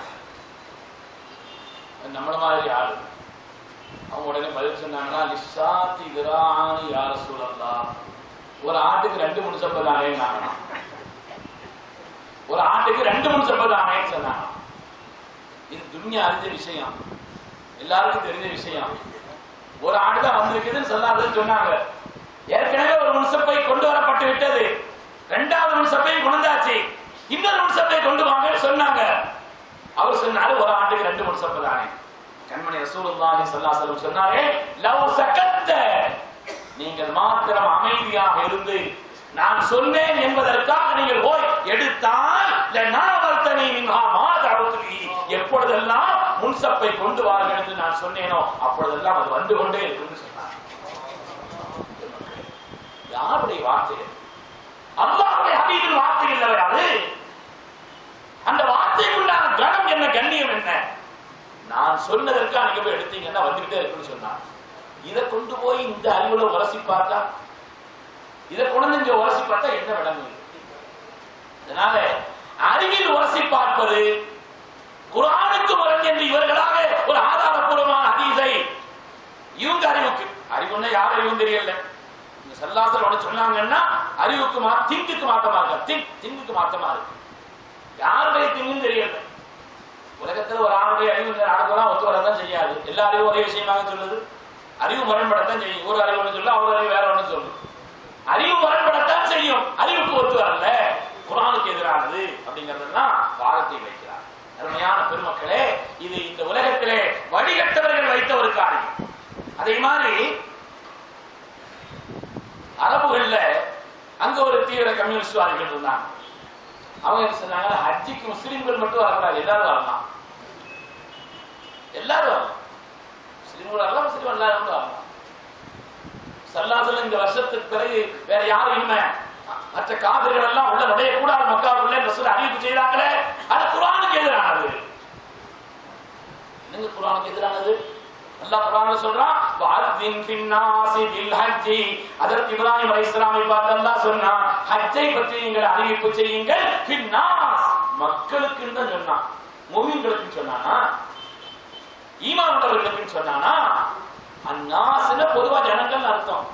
நம்மள மாதிரி ஆளு அவங்க உடனே பதில் சொன்னாங்கன்னா, லிஷாத்தி திராணி யா ரசூலல்லாஹ், ஒரு ஆட்டுக்கு 2 முன்சப்பை தானே நாங்க, ஒரு ஆட்டுக்கு 2 முன்சப்பை தானேன்னு சொன்னாங்க. இது துன்யா அறிஞ்ச விஷயம், எல்லாருக்கும் தெரிஞ்ச விஷயம். ஒரு ஆடு தான் வந்திருக்குதுன்னு சொன்னாங்க. ஏற்கனவே ஒரு முன்சப்பை கொண்டு வரப்பட்டு விட்டது, 2வது முன்சப்பையும் கொண்டாச்சு, இன்னொரு முன்சப்பை கொண்டு வாங்கன்னு சொன்னாங்க. அவர் சொன்னாரு, ஒரு ஆட்டுக்கு 2 முன்சப்பை தானே. கண்மணி ரசூலுல்லாஹி ஸல்லல்லாஹு அலைஹி வஸல்லம் சொன்னாரே, லவ் சகத்த, நீங்கள் மாத்திரம் அமைதியாக இருந்து நான் சொன்னேன் என்பதற்காக நீங்கள் போய் எடுத்தால் லனாவல்தனி மின்ஹா மா தஅவுதுஹி, எப்பொழுதெல்லாம் முன்சப்பை கொண்டு வாருங்கள் என்று நான் சொன்னேனோ அப்பொழுதெல்லாம் அது வந்து கொண்டே இருக்குன்னு சொன்னார். யாருடைய வார்த்தை? அல்லாஹ்வுடைய ஹபீபின் வார்த்தை இல்லவே அது. அந்த வார்த்தைக்குள்ளான கணம் என்ன, கண்ணியம் என்ன? நான் சொன்னதற்காக நீங்க போய் எடுத்தீங்கன்னா வந்துகிட்டே இருக்குன்னு சொன்னார். இதை கொண்டு போய் இந்த அறிவுல உரசி பார்த்தா, இதை கொண்டு இங்க உரசி பார்த்தா என்ன விளங்கு? அதனால அறிவில் உரசி பார்ப்பது குர்ஆனுக்கு முரண் என்று இவர்களாக ஒரு ஆதாரபூர்வமான ஹதீஸை இவங்க அறிவுன்னா யார் அறிவும் தெரியல. ஸல்லல்லாஹு அலைஹி வஸல்லம் சொன்னாங்கன்னா அறிவுக்கு திங்குக்கு மாற்றமா இருக்கு, திங்குக்கு மாற்றமா இருக்கு. யாருடைய திங்குன்னு தெரியல. உலகத்துல ஒரு ஆணுடைய அறிவு ஆடுதான் ஒத்து வரதான் செய்யாது. எல்லா அறிவும் ஒரே விஷயமாக சொல்லுது. அறிவு முரண்படத்தான் செய்யும். ஒரு அறிவு ஒன்று சொல்ல, அவர் அறிவு வேற ஒன்று சொல்லும். அறிவு முரண்படத்தான் செய்யும், அறிவுக்கு ஒத்து வரல, குர்ஆனுக்கு எதிரானது அப்படிங்கறதெல்லாம் வாதத்தை வைக்கிறார். அருமையான பெருமக்களே, இது இந்த உலகத்திலே வழிகட்டவர்கள் வைத்த ஒரு காரியம். அதே மாதிரி அரபுகள்ல அங்க ஒரு தீவிர கம்யூனிஸ்ட்வாதிகள் இருந்தாங்க. அவங்க என்ன சொன்னாங்க, ஹஜ்ஜிக்கு முஸ்லிம்கள் மட்டும் வரக்கூடாது, எல்லாரும் வரலாம், எல்லாரும் வரலாம், முஸ்லிம்கள் வரலாம், முஸ்லிம் எல்லாரும் வரலாம். சல்லாசல் இந்த வருஷத்துக்கு பிறகு வேற யாரும் இனிமே மற்ற காவிரிகள் எல்லாம் உள்ள நுழையக்கூடாது மக்காவுக்குள்ளே ரசூல் அறிவிப்பு செய்தாங்களே, அது குர்ஆனுக்கு எதிரானது. என்னங்க குர்ஆனுக்கு எதிரானது? அல்லாஹ் குர்ஆன்ல சொல்றான், வஅذின் ஃபின்னாஸி பில் ஹஜ்ஜி. ஹஜ்ரத் இப்ராஹிம் அலைஹிஸ்ஸலாமை பார்த்து அல்லாஹ் சொன்னான், ஹஜ்ஜை பற்றி நீங்கள் அறிவிப்பு செய்யுங்கள், ஃபின்னாஸ் மக்களுக்கு தான் சொன்னான், முஃமின்களுக்கு சொன்னானா, ஈமான் உள்ளவர்களுக்கு சொன்னானா? அன்னாஸ்னா பொதுவா ஜனங்கள் அர்த்தம்.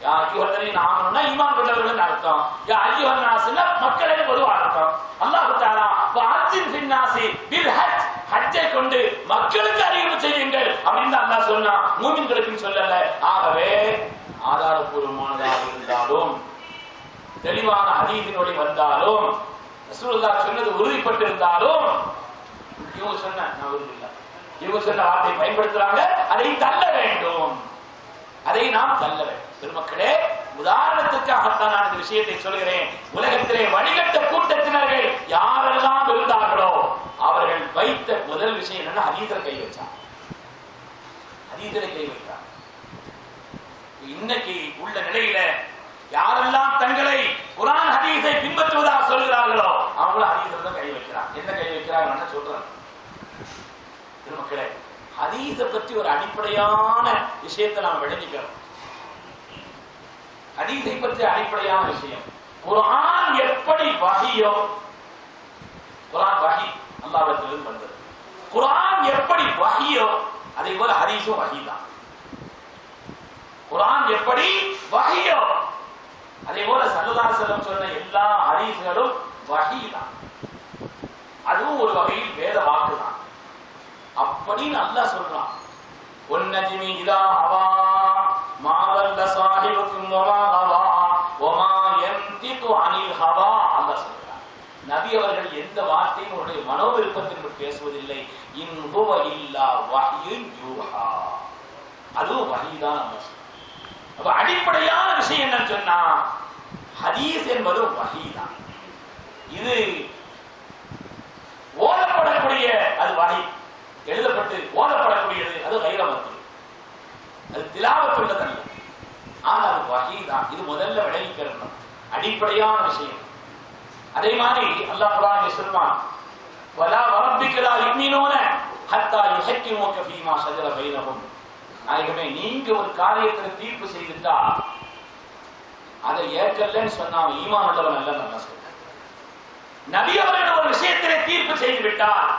யா அய்யுஹல்லதீன ஆமனுனா ஈமான் கொண்டவர்கள் அர்த்தம். யா அய்யுஹன்னாஸ்னா மக்களே பொதுவா அர்த்தம். அல்லாஹ் தஆலா வஅذின் ஃபின்னாஸி பில் ஹஜ், ஹஜ்ஜை கொண்டு மக்களுக்கு அறிவிப்பு செய்யுங்கள் அப்படின்னு அல்லாஹ் சொன்னா, மூமின்களுக்கு சொல்லல. ஆகவே ஆதாரபூர்வமானதாக இருந்தாலும் தெளிவான ஹதீஸினுடைய வந்தாலும் ரசூலுல்லாஹ் சொன்னது உறுதிப்பட்டு இருந்தாலும் இவங்க சொன்ன நான் உறுதி இல்லை, இவங்க சொன்ன வார்த்தையை பயன்படுத்துறாங்க, அதை தள்ள வேண்டும், அதை நாம் தள்ள வேண்டும். பெருமக்களே, உதாரணத்திற்காகத்தான் நான் இந்த விஷயத்தை சொல்கிறேன். உலகத்திலே வழிகட்ட கூட்டத்தினர்கள் யாரெல்லாம் இருந்தார்களோ அவர்கள் வைத்த முதல் விஷயம் என்னன்னா, ஹதீஸில கை வச்சாங்க, ஹதீஸில கை வைத்தாங்க. இன்னைக்கு உள்ள நிலையில யாரெல்லாம் தங்களை குர்ஆன் ஹதீஸை பின்பற்றுவதாக சொல்கிறார்களோ அவங்களும் ஹதீஸில தான் கை வைக்கிறாங்க. என்ன கை வைக்கிறாங்க சொல்றாங்க. பெருமக்களே, ஹதீஸை பற்றி ஒரு அடிப்படையான விஷயத்தை நாம் விளங்கிக்கிறோம். ஹதீஸை பற்றி அடிப்படையான விஷயம், குர்ஆன் எப்படி வஹியோ, குர்ஆன் வஹி அல்லாஹ்விடமிருந்து வந்தது, குர்ஆன் எப்படி வஹியோ அதே போல ஹதீஸும் வஹி தான். குர்ஆன் எப்படி வஹியோ அதே போல ஸல்லல்லாஹு அலைஹி வஸல்லம் சொன்ன எல்லா ஹதீஸ்களும் வஹி தான், அதுவும் ஒரு வகையில் வேத வாக்கு தான் அப்படின்னு அல்லாஹ் சொல்றான். வன்னஜ்மி இதா ஹவா மா வல்ல ஸாஹிபுக்கும் வமா ஹவா வமா யன்திகு அனில் ஹவா. அல்லாஹ் சொல்றான், நபி அவர்கள் எந்த வார்த்தையும் அவருடைய மனோவிருப்பத்திற்கு பேசுவதில்லை. இன் ஹுவ இல்லா வஹ்யுன் யூஹா, அதுவும் வஹி தான். அல்லாஹ் அப்ப அடிப்படையான விஷயம் என்னன்னு சொன்னா, ஹதீஸ் என்பது வஹி தான். இது ஓதப்படக்கூடிய அது வஹி, எழுதப்பட்டு ஓதப்படக்கூடியது அது கைரமத்து, அது திலாவத் உள்ளதல்ல, ஆனால் அது வஹி தான். இது முதல்ல விளைவிக்கிறது அடிப்படையான விஷயம். அதே மாதிரி அல்லாஹ் குர்ஆனில் சொல்வான், வலா வரப்பிக லா யுமினூன ஹத்தா யுஹக்கிமுக ஃபீமா ஷஜர பைனஹும். நாயகமே, நீங்க ஒரு காரியத்தில் தீர்ப்பு செய்துட்டா அதை ஏற்கலன்னு சொன்னா ஈமான் உள்ளவன் அல்ல. நல்லா சொல்ற நபி அவர்கள் ஒரு விஷயத்திலே தீர்ப்பு செய்து விட்டார்,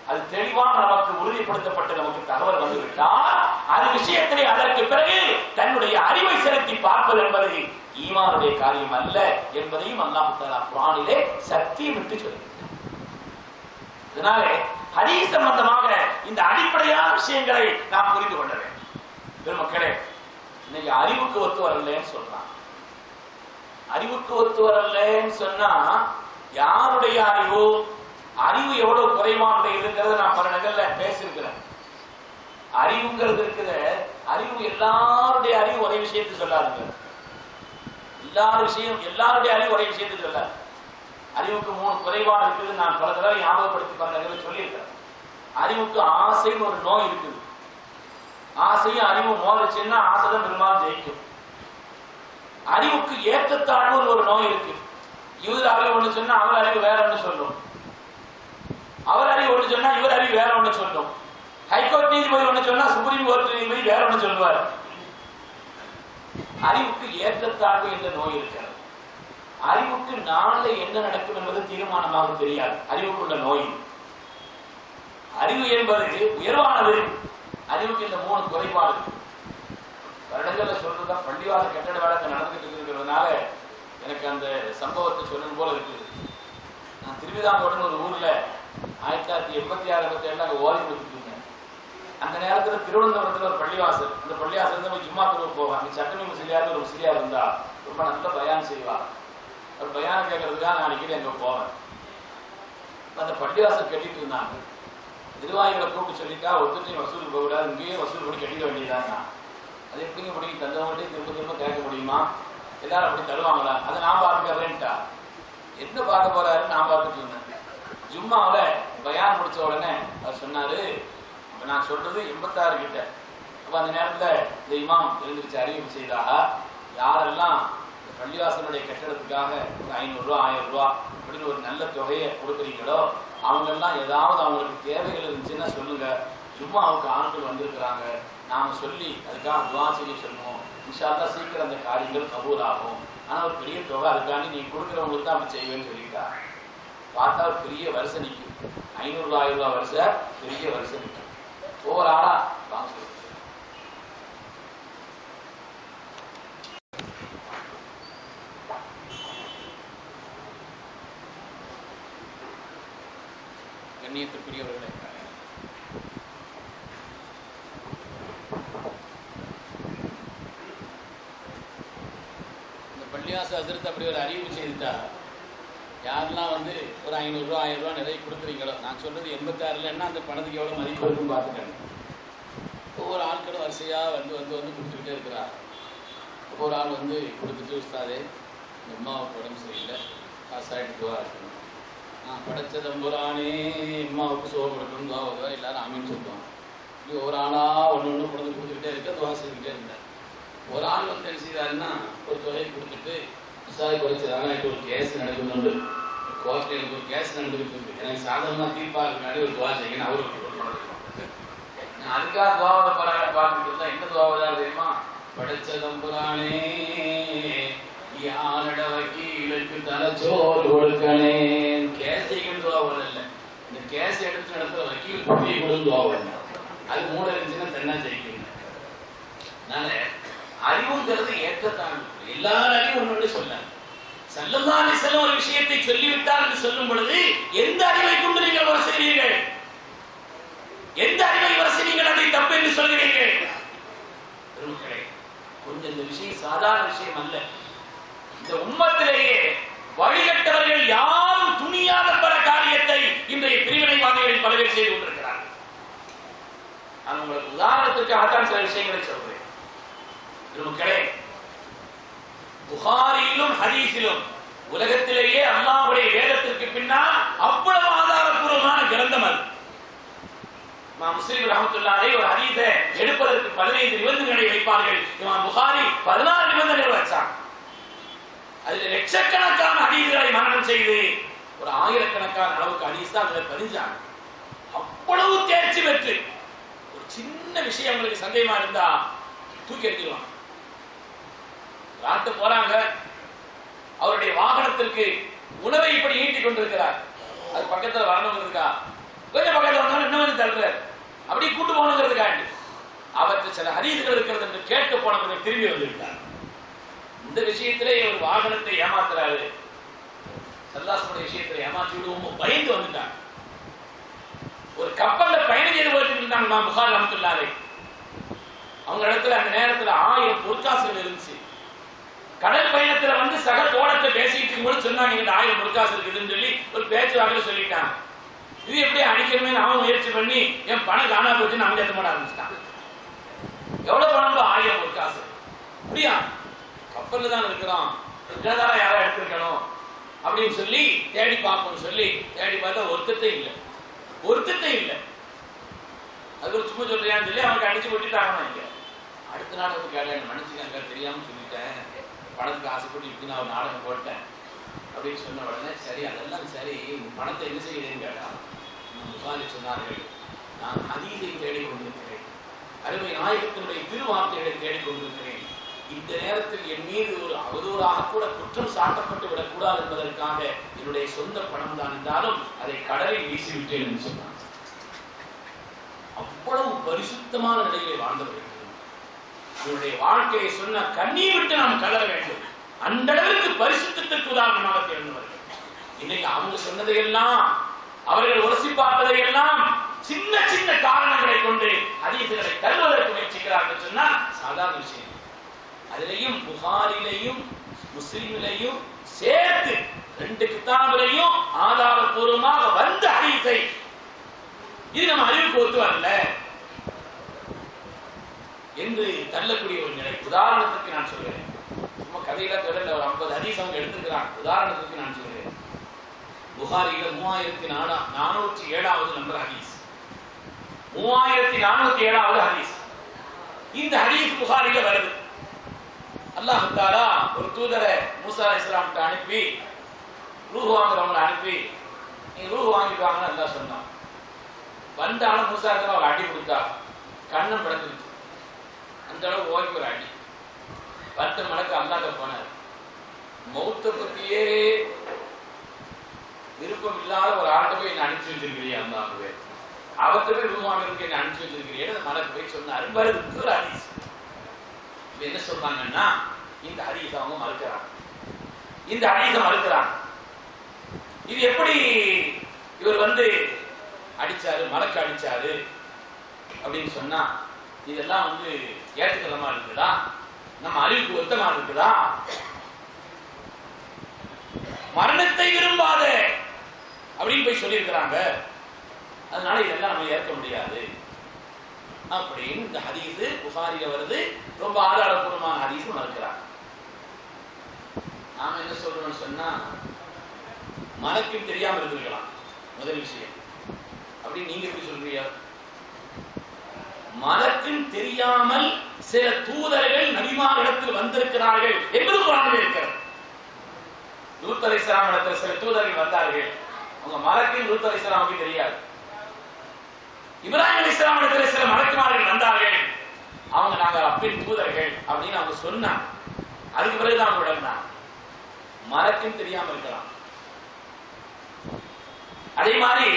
அது தெளிவாக நமக்கு உறுதிப்படுத்தப்பட்டு நமக்கு தகவல் வந்துவிட்டால் அது விஷயத்திலே அதற்கு பிறகு தன்னுடைய அறிவை செலுத்தி பார்ப்பது என்பது ஈமானுடைய காரியம் அல்ல என்பதையும் அல்லாஹ் தஆலா குர்ஆனிலே சத்தியமிட்டு சொல்கிறார். அதனாலே ஹதீஸ் சம்பந்தமாக இந்த அடிப்படையான விஷயங்களை நாம் புரிந்து கொள்ள வேண்டும். பெருமக்களே, இன்னைக்கு அறிவுக்கு ஒத்து வரலன்னு சொல்றான். அறிவுக்கு ஒத்து வரலன்னு சொன்னா யாருடைய அறிவு, அறிவு எவ்வளவு குறைவானது இருக்கிறது நான் பல இடங்கள்ல பேசியிருக்கிறேன். அறிவுங்கிறது இருக்குது, அறிவு எல்லாருடைய அறிவு ஒரே விஷயத்தை சொல்லாதுங்க. எல்லாருடைய அறிவு ஒரே விஷயத்தை சொல்லாது. அறிவுக்கு 3 குறைபாடு இருக்குது. நான் பல தடவை ஞாபகப்படுத்தி பல சொல்லியிருக்கிறேன். அறிவுக்கு ஆசைன்னு ஒரு நோய் இருக்குது. ஆசையும் அறிவும் மோதிச்சுன்னா ஆசைதான் பெரும்பாலும் ஜெயிக்கும். அறிவுக்கு ஏற்றத்தாழ்வுன்னு ஒரு நோய் இருக்கு. இவர் அறிவு ஒண்ணு சொன்னா அவர் அறிவு வேற ஒண்ணு சொல்லும், அவர் அறிவு ஒண்ணு சொன்னா இவர் அறிவு வேற ஒண்ணு சொல்லும். ஹைகோர்ட் நீதிபதி ஒண்ணு சொன்னா சுப்ரீம் கோர்ட் நீதிபதி வேற ஒண்ணு சொல்லுவார். அறிவுக்கு ஏற்றத்தாழ்வு என்ற நோய் இருக்கிறது. அறிவுக்கு நாளை என்ன நடக்கும் என்பது தீர்மானமாக தெரியாது. அறிவுக்குள்ள நோய். அறிவு என்பது உயர்வானது. அறிவுக்கு இந்த 3 குறைபாடு. வருடங்கள்ல சொல்றதா பள்ளிவாச கட்டட வேலை நடந்துகிட்டு இருக்கிறதுனால எனக்கு அந்த சம்பவத்தை சொல்லணும் போல இருக்குது. நான் திருவிதாங்கோடுன்னு ஒரு ஊர்ல 1986 அங்க ஓதி கொடுத்துட்டு இருந்தேன். அந்த நேரத்துல திருவனந்தபுரத்துல ஒரு பள்ளிவாசல், அந்த பள்ளிவாசல் போய் ஜும்மா தொழுவ போவேன். அங்க சட்டமி முஸ்லியார் ஒரு முஸ்லியார் இருந்தா ரொம்ப நல்ல பயான் செய்வார். ஒரு பயானம் கேட்கறதுக்காக நான் அடிக்கடி அங்க போவேன். அந்த பள்ளிவாசல் கட்டிட்டு இருந்தாங்க. நிர்வாகிகளை கூப்பிட்டு சொல்லிட்டா ஒத்துட்டு வசூல் போகக்கூடாது, இங்கேயே வசூல் பண்ணி கட்டிட வேண்டியதாங்க. அது எப்படிங்க முடியும், தந்தவங்கள்டே திரும்ப திரும்ப கேட்க முடியுமா, எல்லாரும் அப்படி தருவாங்களா, அதை நான் பார்த்துக்கிறேன்ட்டா. என்ன பார்க்க போறாரு நான் பார்த்துட்டு இருந்தேன். ஜும்மாவில் பயான் முடிச்ச உடனே அவர் சொன்னாரு, நான் சொல்றது 86 கிட்ட. அப்ப அந்த நேரத்தில் இந்த இமாம் எழுந்திரிச்சு அறிவிப்பு செய்தா, யாரெல்லாம் பள்ளிவாசலுடைய கட்டடத்துக்காக ஒரு 500 ரூபா 1000 ரூபா அப்படின்னு ஒரு நல்ல தொகையை கொடுக்குறீங்களோ அவங்கெல்லாம் ஏதாவது அவங்களுக்கு தேவைகள் இருந்துச்சுன்னா சொல்லுங்க. ஜும்மாவுக்கு ஆண்கள் வந்திருக்கிறாங்க, நாம சொல்லி அதுக்காக துவா செய்ய சொல்லுவோம். இன்ஷா அல்லாஹ் சீக்கிரம் அந்த காரியங்கள் கபூல் ஆகும். ஆனா ஒரு பெரிய தொகை அதுக்காண்டி நீ கொடுக்குறவங்களுக்கு தான் அப்படி செய்வேன்னு சொல்லிட்டா. பார்த்தா ஒரு பெரிய வரிசை நிற்கும். 500 ரூபா 1000 ரூபா வரிசை, பெரிய வரிசை நிற்கும். ஒவ்வொரு ஆளா வாங்க சொல்லு. கண்ணியத்திற்குரியவர்களே, இந்த பள்ளிவாச ஹஸ்ரத் அப்படி ஒரு அறிவிப்பு செய்துட்டா, யாரெல்லாம் ஒரு 500 ரூபா 1000 ரூபா நிறைய கொடுக்குறீங்களோ, நான் சொல்றது 86 அந்த பணத்துக்கு எவ்வளவு மதிப்பு இருக்குன்னு பார்த்துட்டாங்க. ஒவ்வொரு ஆட்களும் வரிசையா வந்து கொடுத்துக்கிட்டே இருக்கிறார். ஒவ்வொரு ஆள் கொடுத்துட்டு, உஸ்தாதே இந்த அம்மாவுக்கு உடம்பு சரியில்லை, காசாயிட்டு துவா இருக்கணும், நான் படைச்ச தம்புரானே அம்மாவுக்கு சோகம் கொடுக்கணும், துவா வருவா, எல்லாரும் ஆமின்னு சொல்லுவாங்க. இப்படி ஒரு ஆளா ஒன்று கொடுத்துக்கிட்டே இருக்க, துவா செய்துக்கிட்டே இருந்தார். ஒரு ஆள் என்ன செய்தாருன்னா ஒரு தொகையை கொடுத்துட்டு, உஸ்தாதை குறைச்சதாங்க, எனக்கு ஒரு கேஸ் நடக்குதுன்னு, கோர்ட்டில் எனக்கு ஒரு கேஸ் நடந்துகிட்டு இருக்கு, எனக்கு சாதகமாக தீர்ப்பாக முன்னாடி ஒரு துவா செய்யணும், அவருக்கு அதுக்காக துவாவை பார்த்துட்டு இருந்தா என்ன துவாவதா தெரியுமா? படைச்ச தம்புரானே யானட வக்கீலுக்கு தலைச்சோறு கொடுக்கணே. கேஸைக்கும் துவாவல் இல்லை, இந்த கேஸ் எடுத்து நடத்துற வக்கீல் குட்டியை கூட துவாவல். அது மூட இருந்துச்சுன்னா தன்னா ஜெயிக்கணும். அதனால அறிவுங்கிறது ஏற்றத்தான். எல்லாரையும் ஒன்று சொன்னாங்க. ஸல்லல்லாஹு அலைஹி வஸல்லம் ஒரு விஷயத்தை சொல்லிவிட்டார் என்று சொல்லும் பொழுது எந்த அறிவை கொண்டு நீங்கள் வசீர்கள், எந்த அறிவை வசீர்கள் அதை தப்பு என்று சொல்கிறீர்கள்? கொஞ்சம் இந்த விஷயம் சாதாரண விஷயம் அல்ல. இந்த உம்மத்திலேயே வழிகட்டவர்கள் யாரும் துணியாத பல காரியத்தை இன்றைய பிரிவினைவாதிகளில் பல பேர் செய்து கொண்டிருக்கிறார்கள். நான் உங்களுக்கு உதாரணத்திற்காகத்தான் சில விஷயங்களை சொல்றேன். புகாரியிலும் ஹதீஸிலும் உலகத்திலேயே அல்லாஹ்வுடைய வேதத்திற்கு பின்னால் அவ்வளவு ஆதாரபூர்வமான கிரந்தம் அது. இமாம் முஸ்லிம் ரஹ்மத்துல்லாஹி அலைஹி ஒரு ஹதீஸை எடுப்பதற்கு 15 நிபந்தனைகளை வைப்பார்கள். இமாம் புகாரி 16 நிபந்தனைகள் வச்சாங்க. அதில் லட்சக்கணக்கான ஹதீஸ்களை மனனம் செய்து ஒரு ஆயிரக்கணக்கான அளவுக்கு ஹதீஸ் தான் அதில் பதிஞ்சாங்க. அவ்வளவு தேர்ச்சி பெற்று ஒரு சின்ன விஷயம் உங்களுக்கு சந்தேகமா இருந்தா தூக்கி எறிஞ்சிருவாங்க. ராட்டு போறாங்க, அவருடைய வாகனத்திற்கு உணவை இப்படி ஈட்டிக் கொண்டிருக்கிறார். அது பக்கத்துல வரணுங்கிறதுக்கா, கொஞ்சம் பக்கத்துல வந்தாலும் என்ன வந்து தள்ளுறாரு, அப்படி கூட்டு போகணுங்கிறதுக்காண்டி அவருக்கு சில ஹதீஸ்கள் இருக்கிறது என்று கேட்டு போனவர்கள் திரும்பி வந்துவிட்டார். இந்த விஷயத்திலே ஒரு வாகனத்தை ஏமாத்துறாரு, சல்லாசுடைய விஷயத்திலே ஏமாற்றி விடுவோம் பயந்து வந்துட்டாங்க. ஒரு கப்பல்ல பயணம் செய்து போயிட்டு இருந்தாங்க இமாம் புகாரி ரஹ்மத்துல்லாஹி அலைஹி. அவங்க இடத்துல அந்த நேரத்துல 1000 பொற்காசுகள் இருந்துச்சு. கடல் பயணத்துல சக தோழத்தை பேசிட்டு இருக்கும்போது சொன்னாங்க, 1000 பொற்காசு இருக்குதுன்னு சொல்லி ஒரு பேச்சுவார்த்தை சொல்லிட்டாங்க. இது எப்படி அடிக்கணுமே அவன் முயற்சி பண்ணி என் பணம் காணா போச்சுன்னு அவங்க எத்த மாட ஆரம்பிச்சிட்டாங்க. எவ்வளவு பணம்? 1000 பொற்காசு. அப்படியா? கப்பல்ல தான் இருக்கிறோம், இருக்கிறதால யாரும் எடுத்திருக்கணும் அப்படின்னு சொல்லி தேடி பார்ப்போம்னு சொல்லி தேடி பார்த்தா ஒருத்தத்தை இல்லை. அது ஒரு சும்மா சொல்றியான்னு சொல்லி அவனுக்கு அடிச்சு விட்டுட்டாங்க. இங்க அடுத்த நாள் கேட்க மன்னிச்சுக்காங்க, தெரியாம சொல்லிட்டேன், பணத்துக்கு ஆசைப்பட்டு இப்படி நான் ஒரு நாடகம் போட்டேன் அப்படின்னு சொன்ன உடனே சரி அதெல்லாம் சரி, பணத்தை என்ன செய்யுதுன்னு கேட்டா புகாரி சொன்னார்கள், நான் ஹதீஸை தேடிக் கொண்டிருக்கிறேன், அருமை நாயகத்தினுடைய திருவார்த்தைகளை தேடிக் கொண்டிருக்கிறேன். இந்த நேரத்தில் என் மீது ஒரு அவதூறாக கூட குற்றம் சாட்டப்பட்டு விடக்கூடாது என்பதற்காக என்னுடைய சொந்த பணம் தான் என்றாலும் அதை கடலில் வீசிவிட்டேன் என்று சொன்னார். அவ்வளவு பரிசுத்தமான நிலையிலே வாழ்ந்தவர்கள். அவருடைய வாழ்க்கையை சொன்ன கண்ணீர் விட்டு நாம் கலர வேண்டும். அந்த அளவிற்கு பரிசுத்தத்திற்கு உதாரணமாக திகழ்ந்தவர்கள். இன்னைக்கு அவங்க சொன்னதையெல்லாம், அவர்கள் உரசி பார்த்ததையெல்லாம் சின்ன சின்ன காரணங்களை கொண்டு ஹதீஸ்களை தருவதற்கு முயற்சிக்கிறார்கள் சொன்னால் சாதாரண விஷயம். அதிலையும் புகாரிலையும் முஸ்லிமிலையும் சேர்த்து 2 கிதாபிலையும் ஆதாரபூர்வமாக வந்த ஹதீஸை இது நம்ம அறிவுக்கு ஒத்து வரல என்று தள்ளக்கூடிய ஒரு நிலை. உதாரணத்துக்கு நான் சொல்கிறேன், நம்ம கதையில தொடர்ந்து ஒரு 50 ஹதீஸ் அவங்க எடுத்துக்கிறாங்க. உதாரணத்துக்கு நான் சொல்கிறேன், புகாரில 3407வது நம்பர் ஹதீஸ். 3407வது ஹதீஸ். இந்த ஹதீஸ் புகாரில வருது. அல்லாஹ் தஆலா ஒரு தூதரை மூசா அலைஹிஸ்ஸலாம்க்கு அனுப்பி ரூஹ் வாங்குறவங்களை அனுப்பி நீங்க ரூஹ் வாங்கிட்டு வாங்கன்னு அல்லாஹ் சொன்னான். வந்தாலும் மூசா ஒரு அடி கொடுத்தா கண்ணம் பிறந்துருச்சு. அந்த அளவு ஓய்வு ஒரு அடி 10 மடக்கு அல்லாஹ்ட்ட போனார். மௌத்தை பத்தியே விருப்பம் இல்லாத ஒரு ஆள்கிட்ட போய் என்ன அனுப்பிச்சு வச்சிருக்கிறியா அல்லாஹ்வே, அவர்கிட்ட போய் ரூஹ் வாங்குறதுக்கு என்ன அனுப்பிச்சு வச்சிருக்கிறீன்னு மலக்கு போய் சொன்னாரு. வருது ஒரு ஹதீஸ். என்ன சொல்றாங்கன்னா இந்த ஹதீஸை அவங்க மறுக்கிறாங்க. இந்த ஹதீஸை மறுக்கிறாங்க. இது எப்படி இவர் அடிச்சாரு, மலக்கு அடிச்சாரு அப்படின்னு சொன்னா இதெல்லாம் ஏற்றுக்கலமா இருக்குதா, நம்ம அறிவுக்கு ஒத்தமா இருக்குதா? மரணத்தை விரும்பாத அப்படின்னு போய் சொல்லி இருக்கிறாங்க. அதனால இதெல்லாம் நம்ம ஏற்க முடியாது அப்படின்னு இந்த ஹதீஸ் புகாரில வருது. ரொம்ப ஆதாரப்பூர்வமான ஹதீஸ் மறுக்கிறாங்க. நாம என்ன சொல்றோம்னு சொன்னா மலக்கும் தெரியாம இருந்திருக்கலாம் முதல் விஷயம். அப்படி நீங்க எப்படி சொல்றீங்க? மலக்கும் தெரியாமல் சில தூதர்கள் நபிமாரிடத்தில் வந்திருக்கிறார்கள் என்பது குர்ஆனில் இருக்கிறது. லூத் அலைஹிஸ்ஸலாம் இடத்தில் சில தூதர்கள் வந்தார்கள். அவங்க மலக்கின் லூத் அலைஹிஸ்ஸலாமுக்கு தெரியாது. இப்ராஹிம் அலைஹிஸ்ஸலாம் இடத்தில் சில மலக்குமார்கள் வந்தார்கள். அவங்க நாங்க ரப்பின் தூதர்கள் அப்படின்னு அவங்க சொன்னாங்க. அதுக்கு பிறகுதான் அவங்க விளங்கினாங்க. மலக்கும் தெரியாம இருக்கலாம். அதே மாதிரி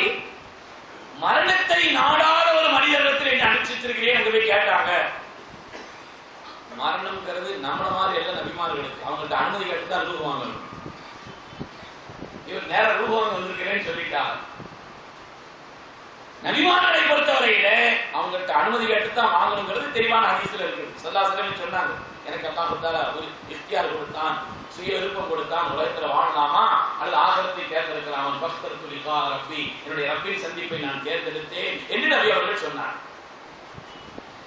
மரணத்தை நாடாத ஒரு மனிதரிடத்தில் என்ன அனுப்பிச்சிருக்கிறேன் அங்க போய் கேட்டாங்க. மரணம்ங்கிறது நம்மள மாதிரி எல்லா நபிமார்களுக்கு அவங்கள்ட்ட அனுமதி கேட்டு தான் ரூஹ் வாங்கணும். இவர் நேரம் ரூஹ் வாங்க வந்திருக்கிறேன்னு சொல்லிட்டாங்க. நபிமார்களை பொறுத்தவரையில அவங்கள்ட்ட அனுமதி கேட்டு தான் வாங்கணுங்கிறது தெளிவான ஹதீஸ்ல இருக்கு. ஸல்லல்லாஹு அலைஹி வஸல்லம் சொன்னாங்க, எனக்கு அல்லாஹ் தஆலா ஒரு இக்தியார் கொடுத்தான், சுய விருப்பம் கொடுத்தான், உலகத்துல வாழலாமா அல்லது ஆகிரத்தை தேர்ந்தெடுக்கலாமா, பக்தருக்கு லிகா ரப்பி, என்னுடைய ரப்பின் சந்திப்பை நான் தேர்ந்தெடுத்தேன் என்று நபி அவர்கள் சொன்னார்.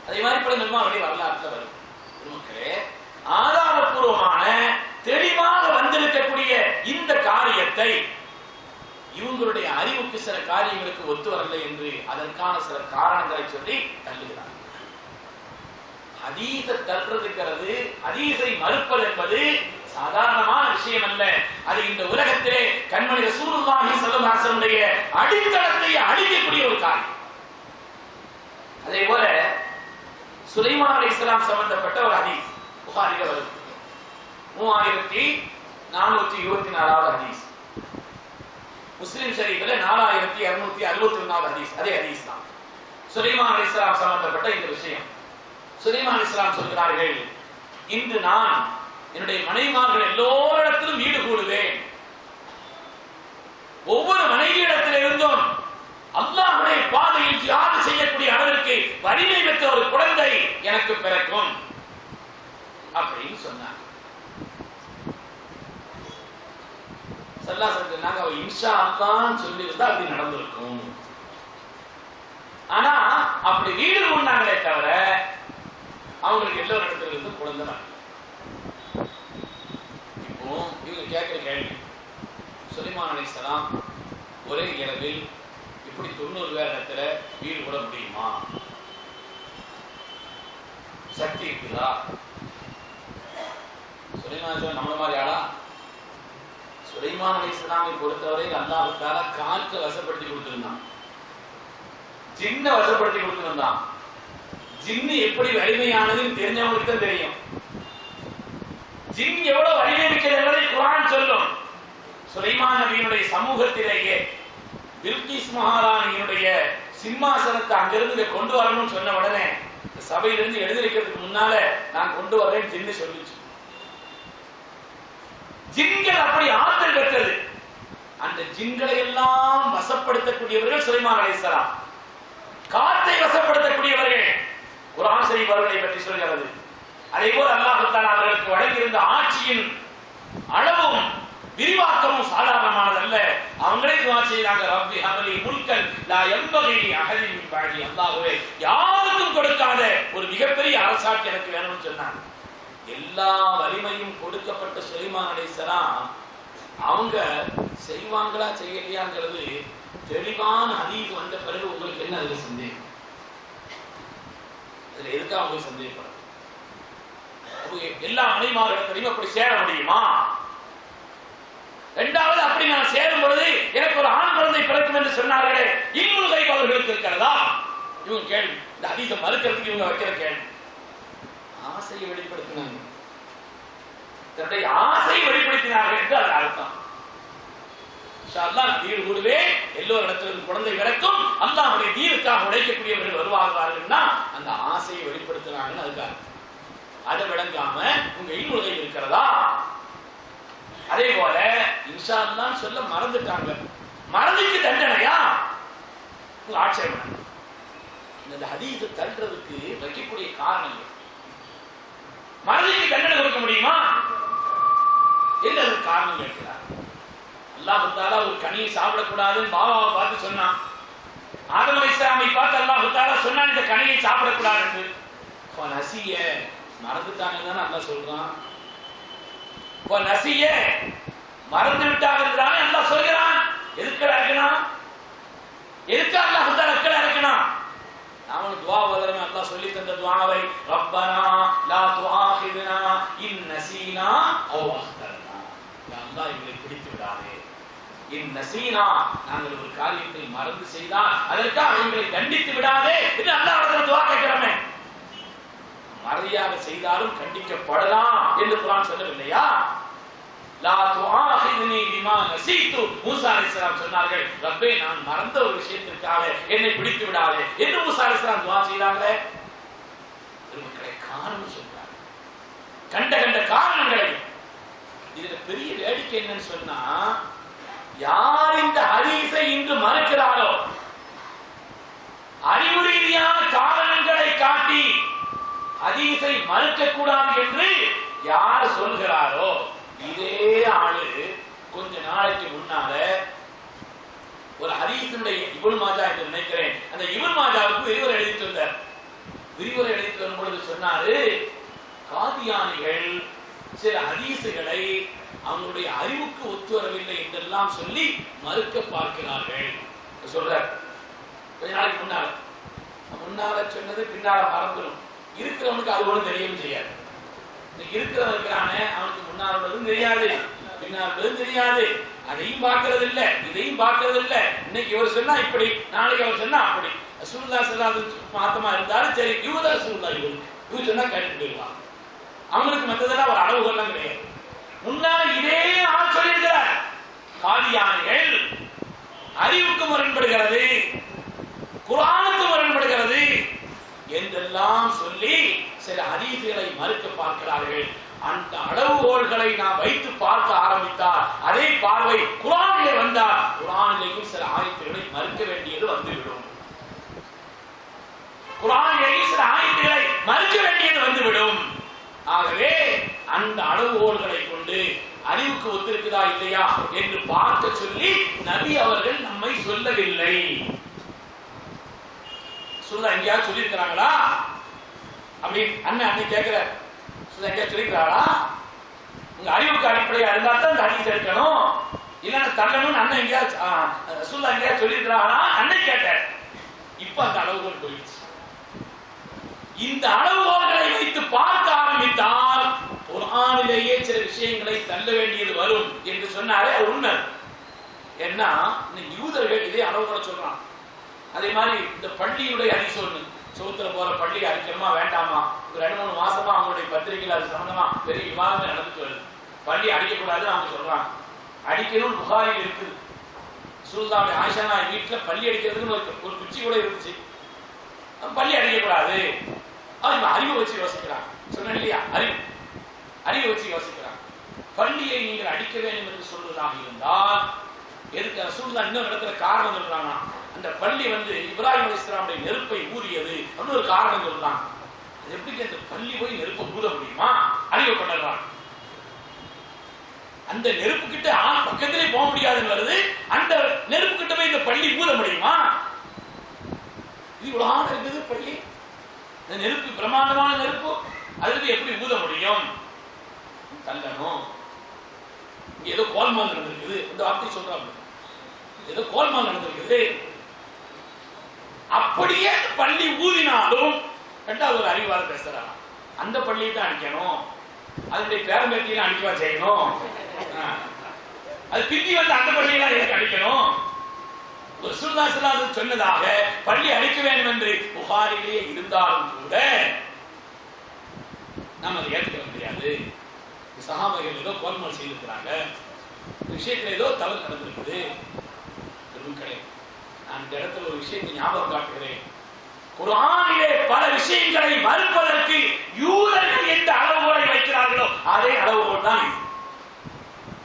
அதே மாதிரி பல நபிமார்களுடைய வரலாற்றுல வரும். மக்களே, ஆதாரப்பூர்வமான தெளிவாக வந்திருக்கக்கூடிய இந்த காரியத்தை இவங்களுடைய அறிவுக்கு சில காரியங்களுக்கு ஒத்து வரலை என்று அதற்கான சில காரணங்களை சொல்லி தள்ளுகிறார். ஹதீஸை தள்ளுறதுங்கிறது, ஹதீஸை மறுப்பது என்பது சாதாரணமான விஷயம் அல்ல. அது இந்த உலகத்திலே கண்மணி ரசூலுல்லாஹி ஸல்லல்லாஹு அலைஹி வஸல்லம் அடித்தளத்தை அழிக்கக்கூடிய ஒரு காரியம். அதே போல சுலைமான் அலைஹிஸ்ஸலாம் சம்பந்தப்பட்ட ஒரு ஹதீஸ் புகாரில வருது. 3424வது ஹதீஸ். முஸ்லிம் ஷரீஃப்ல 4264வது ஹதீஸ். அதே ஹதீஸ் தான். சுலைமான் அலைஹிஸ்ஸலாம் சம்பந்தப்பட்ட இந்த விஷயம். சுலைமான் அலைஹிஸ்ஸலாம் சொல்கிறார்கள், இன்று நான் என்னுடைய மனைவிமார்கள் எல்லோரிடத்திலும் ஈடு கூடுவேன். ஒவ்வொரு மனைவியிடத்திலிருந்தும் அல்லாஹ்வுடைய பாதையில் ஜிஹாத் செய்யக்கூடிய அளவிற்கு வலிமை பெற்ற ஒரு குழந்தை எனக்கு பிறக்கும் அப்படின்னு சொன்னார். ஸல்லல்லாஹு அலைஹி வஸல்லம் அவ இன்ஷா அல்லாஹ் சொல்லியிருந்தா அப்படி நடந்திருக்கும். ஆனா அப்படி வீடு கொண்டாங்களே தவிர அவங்களுக்கு எல்லோரிடத்துல இருந்து குழந்தை வரல. இப்போ இவங்க கேட்கிற கேள்வி, சுலைமான் அலைஹிஸ்ஸலாம் ஒரே இரவில் இப்படி 90 பேரிடத்துல வீடு கூட முடியுமா? சக்தி இருக்குதா? சுலைமான் நம்மள மாதிரி ஆளா? சுலைமான் அலைஹிஸ்ஸலாமை பொறுத்தவரை அல்லாஹ் தஆலா காற்றை வசப்படுத்தி கொடுத்திருந்தான், ஜின்னை வசப்படுத்தி கொடுத்திருந்தான். ஜின்னு எப்படி வலிமையானதுன்னு தெரிஞ்சவங்களுக்கு தான் தெரியும். ஜின் எவ்வளவு வலிமை மிக்கது என்பதை குர்ஆன் சொல்லும். சுலைமான் நபியினுடைய சமூகத்திலேயே பில்கிஸ் மகாராணியினுடைய சிம்மாசனத்தை அங்கிருந்து கொண்டு வரணும்னு சொன்ன உடனே சபையிலிருந்து எழுதி வைக்கிறதுக்கு முன்னால நான் கொண்டு வரேன் ஜின்னு சொல்லிச்சு. ஜின்கள் அப்படி ஆற்றல் பெற்றது. அந்த ஜின்களை எல்லாம் வசப்படுத்தக்கூடியவர்கள் சுலைமான் அலைஹிஸ்ஸலாம். காற்றை வசப்படுத்தக்கூடியவர்கள் குர்ஆன் ஷரீஃப் அவர்களை பற்றி சொல்கிறது. அதே போல அல்லாஹ் தஆலா அவர்களுக்கு வழங்கியிருந்த ஆட்சியின் அளவும் விரிவாக்கமும் சாதாரணமானதல்ல. அவங்களே துஆ செய்றாங்க, ரப்பி ஹப்லி முல்கன் லா யம்பகி லி அஹதின் மின் பஅதி. அல்லாஹ்வே, யாருக்கும் கொடுக்காத ஒரு மிகப்பெரிய அரசாட்சி எனக்கு வேணும்னு சொன்னாங்க. எல்லா வலிமையும் கொடுக்கப்பட்ட சுலைமான் அலைஹிஸ்ஸலாம் அவங்க செய்வாங்களா செய்யலையாங்கிறது தெளிவான ஹதீஸ் வந்த பிறகு உங்களுக்கு என்ன அதுல சந்தேகம்? அதுல எதுக்கா உங்களுக்கு சந்தேகப்படும்? எல்லா மனைமார்களும் அப்படி சேர முடியுமா? இரண்டாவது, அப்படி நான் சேரும் பொழுது எனக்கு ஒரு ஆண் குழந்தை பிறக்கும் என்று சொன்னார்களே, இல்முல் கைப் அவர்களுக்கு இருக்கிறதா? இவங்க கேள்வி, இந்த ஹதீஸை மறுக்கிறதுக்கு இவங்க வைக்கிற கேள்வி. ஆசையை வெளிப்படுத்தினாங்க, தன்னுடைய ஆசையை வெளிப்படுத்தினார்கள் என்று அது அர்த்தம். அல்லாஹ் தீர் கூடவே எல்லோரிடத்திலும் குழந்தை பிறக்கும், அல்லாஹ்வுடைய தீனுக்காக உழைக்கக்கூடியவர்கள் வருவார்கள்னா அந்த ஆசையை வெளிப்படுத்தினாங்கன்னு அதுக்காக. அதை விளங்காம உங்க இல்முல் கைப் இருக்கிறதா? அதே போல இன்ஷா அல்லாஹ் சொல்ல மறந்துட்டாங்க, மறதிக்கு தண்டனையா? ஆட்சேபம். இந்த ஹதீஸை தள்ளுறதுக்கு வைக்கக்கூடிய காரணம் மறதிக்கு தண்டனை கொடுக்க முடியுமா என்று அதற்கு காரணம் கேட்கிறார். அல்லாஹ் தஆலா ஒரு கனியை சாப்பிடக்கூடாதுன்னு பாபாவை பார்த்து சொன்னான். ஆதம் அலைஹிஸ்ஸலாமை பார்த்து அல்லாஹ் தஆலா சொன்னான் இந்த கனியை சாப்பிடக்கூடாது என்று. நசிய மறந்துட்டாங்கன்னு அல்லாஹ் சொல்றான். நசிய மறந்து விட்டாங்க என்றாலே அல்லாஹ் சொல்கிறான். எதுக்கு இருக்கணும்? எதுக்கு அல்லாஹ் தஆலா இருக்கணும்? நாம துஆ ஓதுறோம், அல்லாஹ் சொல்லி தந்த துஆவை ரப்பனா லா துஆஹிதுனா இன் நஸீனா அவ் அக்தனா. யா அல்லாஹ் எங்களை பிடித்து விடாதே. இன் நஸீனா, நாங்கள் ஒரு காரியத்தை மறந்து செய்தால் அதற்காக எங்களை தண்டித்து விடாதே என்று அல்லாஹ்விடம் துஆ கேட்கிறோமே. மறதியாக செய்தாலும் கண்டிக்கப்படலாம் என்று குர்ஆன் சொல்லவில்லையா? லா துஆஹிதுனி பிமா நஸீது. மூசா அலைஹிஸ்ஸலாம் சொன்னார்கள், ரப்பே நான் மறந்த ஒரு விஷயத்திற்காக என்னை பிடித்து விடாதே என்று மூசா அலைஹிஸ்ஸலாம் துஆ செய்தாங்களே. திருமக்களை காரணம் சொல்றாங்க, கண்ட காரணங்களை. இதுல பெரிய வேடிக்கை என்னன்னு சொன்னா, யார் இந்த ஹதீஸை இன்று மறுக்கிறாரோ, அறிவு ரீதியான காரணங்களை காட்டி ஹதீஸை மறுக்க கூடாது என்று யார் சொல்கிறாரோ, இதே ஆளு கொஞ்ச நாளைக்கு முன்னால ஒரு ஹதீஸுடைய இப்னு மாஜா என்று நினைக்கிறேன், அந்த இப்னு மாஜாவுக்கு விரிவுரை எழுதிட்டு வந்தார். விரிவுரை எழுதிட்டு வரும் பொழுது சொன்னாரு, காதியானிகள் சில ஹதீஸுகளை அவங்களுடைய அறிவுக்கு ஒத்து வரவில்லை என்றெல்லாம் சொல்லி மறுக்க பார்க்கிறார்கள் சொல்றார். கொஞ்ச நாளைக்கு முன்னால சொன்னது பின்னால மறந்துடும். இருக்கிறவனுக்கு அது ஒன்றும் தெரியவும் செய்யாது. இருக்கிறவன் இருக்கிறானே, அவனுக்கு முன்னால் உள்ளதும் தெரியாது, பின்னால் உள்ளதும் தெரியாது. அதையும் பார்க்கறது இல்ல, இதையும் பார்க்கறது இல்ல. இன்னைக்கு இவர் சொன்னா இப்படி, நாளைக்கு அவர் சொன்னா அப்படி. ரசூலுல்லாஹி ஸல்லல்லாஹு அலைஹி வஸல்லம் மாத்தமா இருந்தாலும் சரி, இவங்க ரசூலுல்லாஹி இவங்க சொன்னா கேட்டு போயிடுவாங்க. அவங்களுக்கு மற்றதெல்லாம் ஒரு அளவுகள்லாம் கிடையாது. முன்னால இதே ஆள் சொல்லியிருக்கிறார், காதியானிகள் அறிவுக்கு முரண்படுகிறது, குர்ஆனுக்கு முரண்படுகிறது என்றெல்லாம் சொல்லி சில ஹதீஸ்களை மறுக்க பார்க்கிறார்கள். அந்த அளவுகோல்களை நாம் வைத்து பார்க்க ஆரம்பித்தால், அதே பார்வை குர்ஆனிலே வந்தால் குர்ஆனிலேயும் சில ஆயத்துகளை மறுக்க வேண்டியது வந்துவிடும். குர்ஆனிலேயும் சில ஆயத்துகளை மறுக்க வேண்டியது வந்துவிடும். ஆகவே அந்த அளவுகோல்களை கொண்டு அறிவுக்கு ஒத்திருக்குதா இல்லையா என்று பார்க்க சொல்லி நபி அவர்கள் நம்மை சொல்லவில்லை. சொல்ல எங்கேயாவது சொல்லி இருக்கிறாங்களா? அப்படி அண்ணன் கேட்கிற சொல்ல எங்கேயா சொல்லிக்கிறாளா? உங்க அறிவுக்கு அடிப்படையா இருந்தா தான் இந்த ஹதீஸ் எடுக்கணும், இல்லைன்னா தள்ளணும்னு அண்ணன் எங்கேயாவது சொல்ல எங்கேயா சொல்லியிருக்கிறாளா? அண்ணன் கேட்டார். இப்ப அந்த அளவுகோல் போயிடுச்சு. இந்த அளவுகோல்களை வைத்து பார்க்க ஆரம்பித்தால் குர்ஆனிலேயே சில விஷயங்களை தள்ள வேண்டியது வரும் என்று சொன்னாலே உண்மை. ஏன்னா யூதர்கள் இதே அளவுகளை சொல்றான். அதே மாதிரி இந்த பள்ளியுடைய ஹதீஸ் ஒண்ணு, சோத்துல போற பள்ளி அடிக்கணுமா வேண்டாமா, ஒரு 2-3 மாசமா அவங்களுடைய பத்திரிகையில் அது சம்பந்தமா பெரிய விவாதங்கள் நடந்துட்டு வருது. பள்ளி அடிக்கக்கூடாதுன்னு அவங்க சொல்றாங்க. அடிக்கணும் புகாரில் இருக்குது. ரசூலுல்லாஹி ஆயிஷா வீட்டுல பள்ளி அடிக்கிறதுன்னு ஒரு குச்சி கூட இருந்துச்சு. பள்ளி அடிக்கக்கூடாது, அவங்க அறிவை வச்சு யோசிக்கிறாங்க. சொன்னேன் இல்லையா, அறிவை வச்சு யோசிக்கிறாங்க. பள்ளியை நீங்கள் அடிக்க வேண்டும் என்று சொல்வதாக இருந்தால் எதுக்கு ரசூலுல்லாஹ் இன்னொரு இடத்துல காரணம் சொல்றாங்க. அந்த பள்ளி இப்ராஹிம் அலைஹிஸ்ஸலாமுடைய நெருப்பை ஊறியது அப்படின்னு ஒரு காரணம் சொல்றாங்க. அது எப்படி அந்த பள்ளி போய் நெருப்பை ஊத முடியுமா? அறிவை கொண்டாடுறாங்க. அந்த நெருப்பு கிட்ட பக்கத்திலே போக முடியாதுன்னு வருது, அந்த நெருப்பு கிட்ட போய் இந்த பள்ளி ஊத முடியுமா? இது இவ்வளவு இருக்குது பள்ளி, இந்த நெருப்பு பிரமாண்டமான நெருப்பு, அதுக்கு எப்படி ஊத முடியும்? தள்ளணும். ஏதோ கோல்மால் நடந்திருக்குது இந்த வார்த்தை சொல்றாங்க, ஏதோ கோல்மால் நடந்திருக்குது. அப்படியே பள்ளி ஊதினாலும் ரெண்டாவது ஒரு அறிவாளர் பேசுறாங்க, அந்த பள்ளியை தான் அடிக்கணும், அதனுடைய பேரம்பேத்தியெல்லாம் அடிக்கவா செய்யணும், அது பிந்தி வந்து அந்த பள்ளியெல்லாம் எனக்கு அடிக்கணும். ரசூலுல்லாஹி ஸல்லல்லாஹு அலைஹி வஸல்லம் சொன்னதாக பள்ளி அடிக்க வேண்டும் என்று புகாரிலே இருந்தாலும் கூட நாம் அதை ஏற்றுக்க முடியாது. சஹாபாக்கள் ஏதோ கோல்மால் செய்திருக்கிறாங்க, விஷயத்தில் ஏதோ தவறு நடந்திருக்குது கிடையாது. நான் இந்த இடத்துல ஒரு விஷயத்தை ஞாபகம் காட்டுகிறேன். குர்ஆனிலே பல விஷயங்களை மறுப்பதற்கு யூதர்கள் எந்த அளவுகோலை வைக்கிறார்களோ அதே அளவுகோல் தான் இது.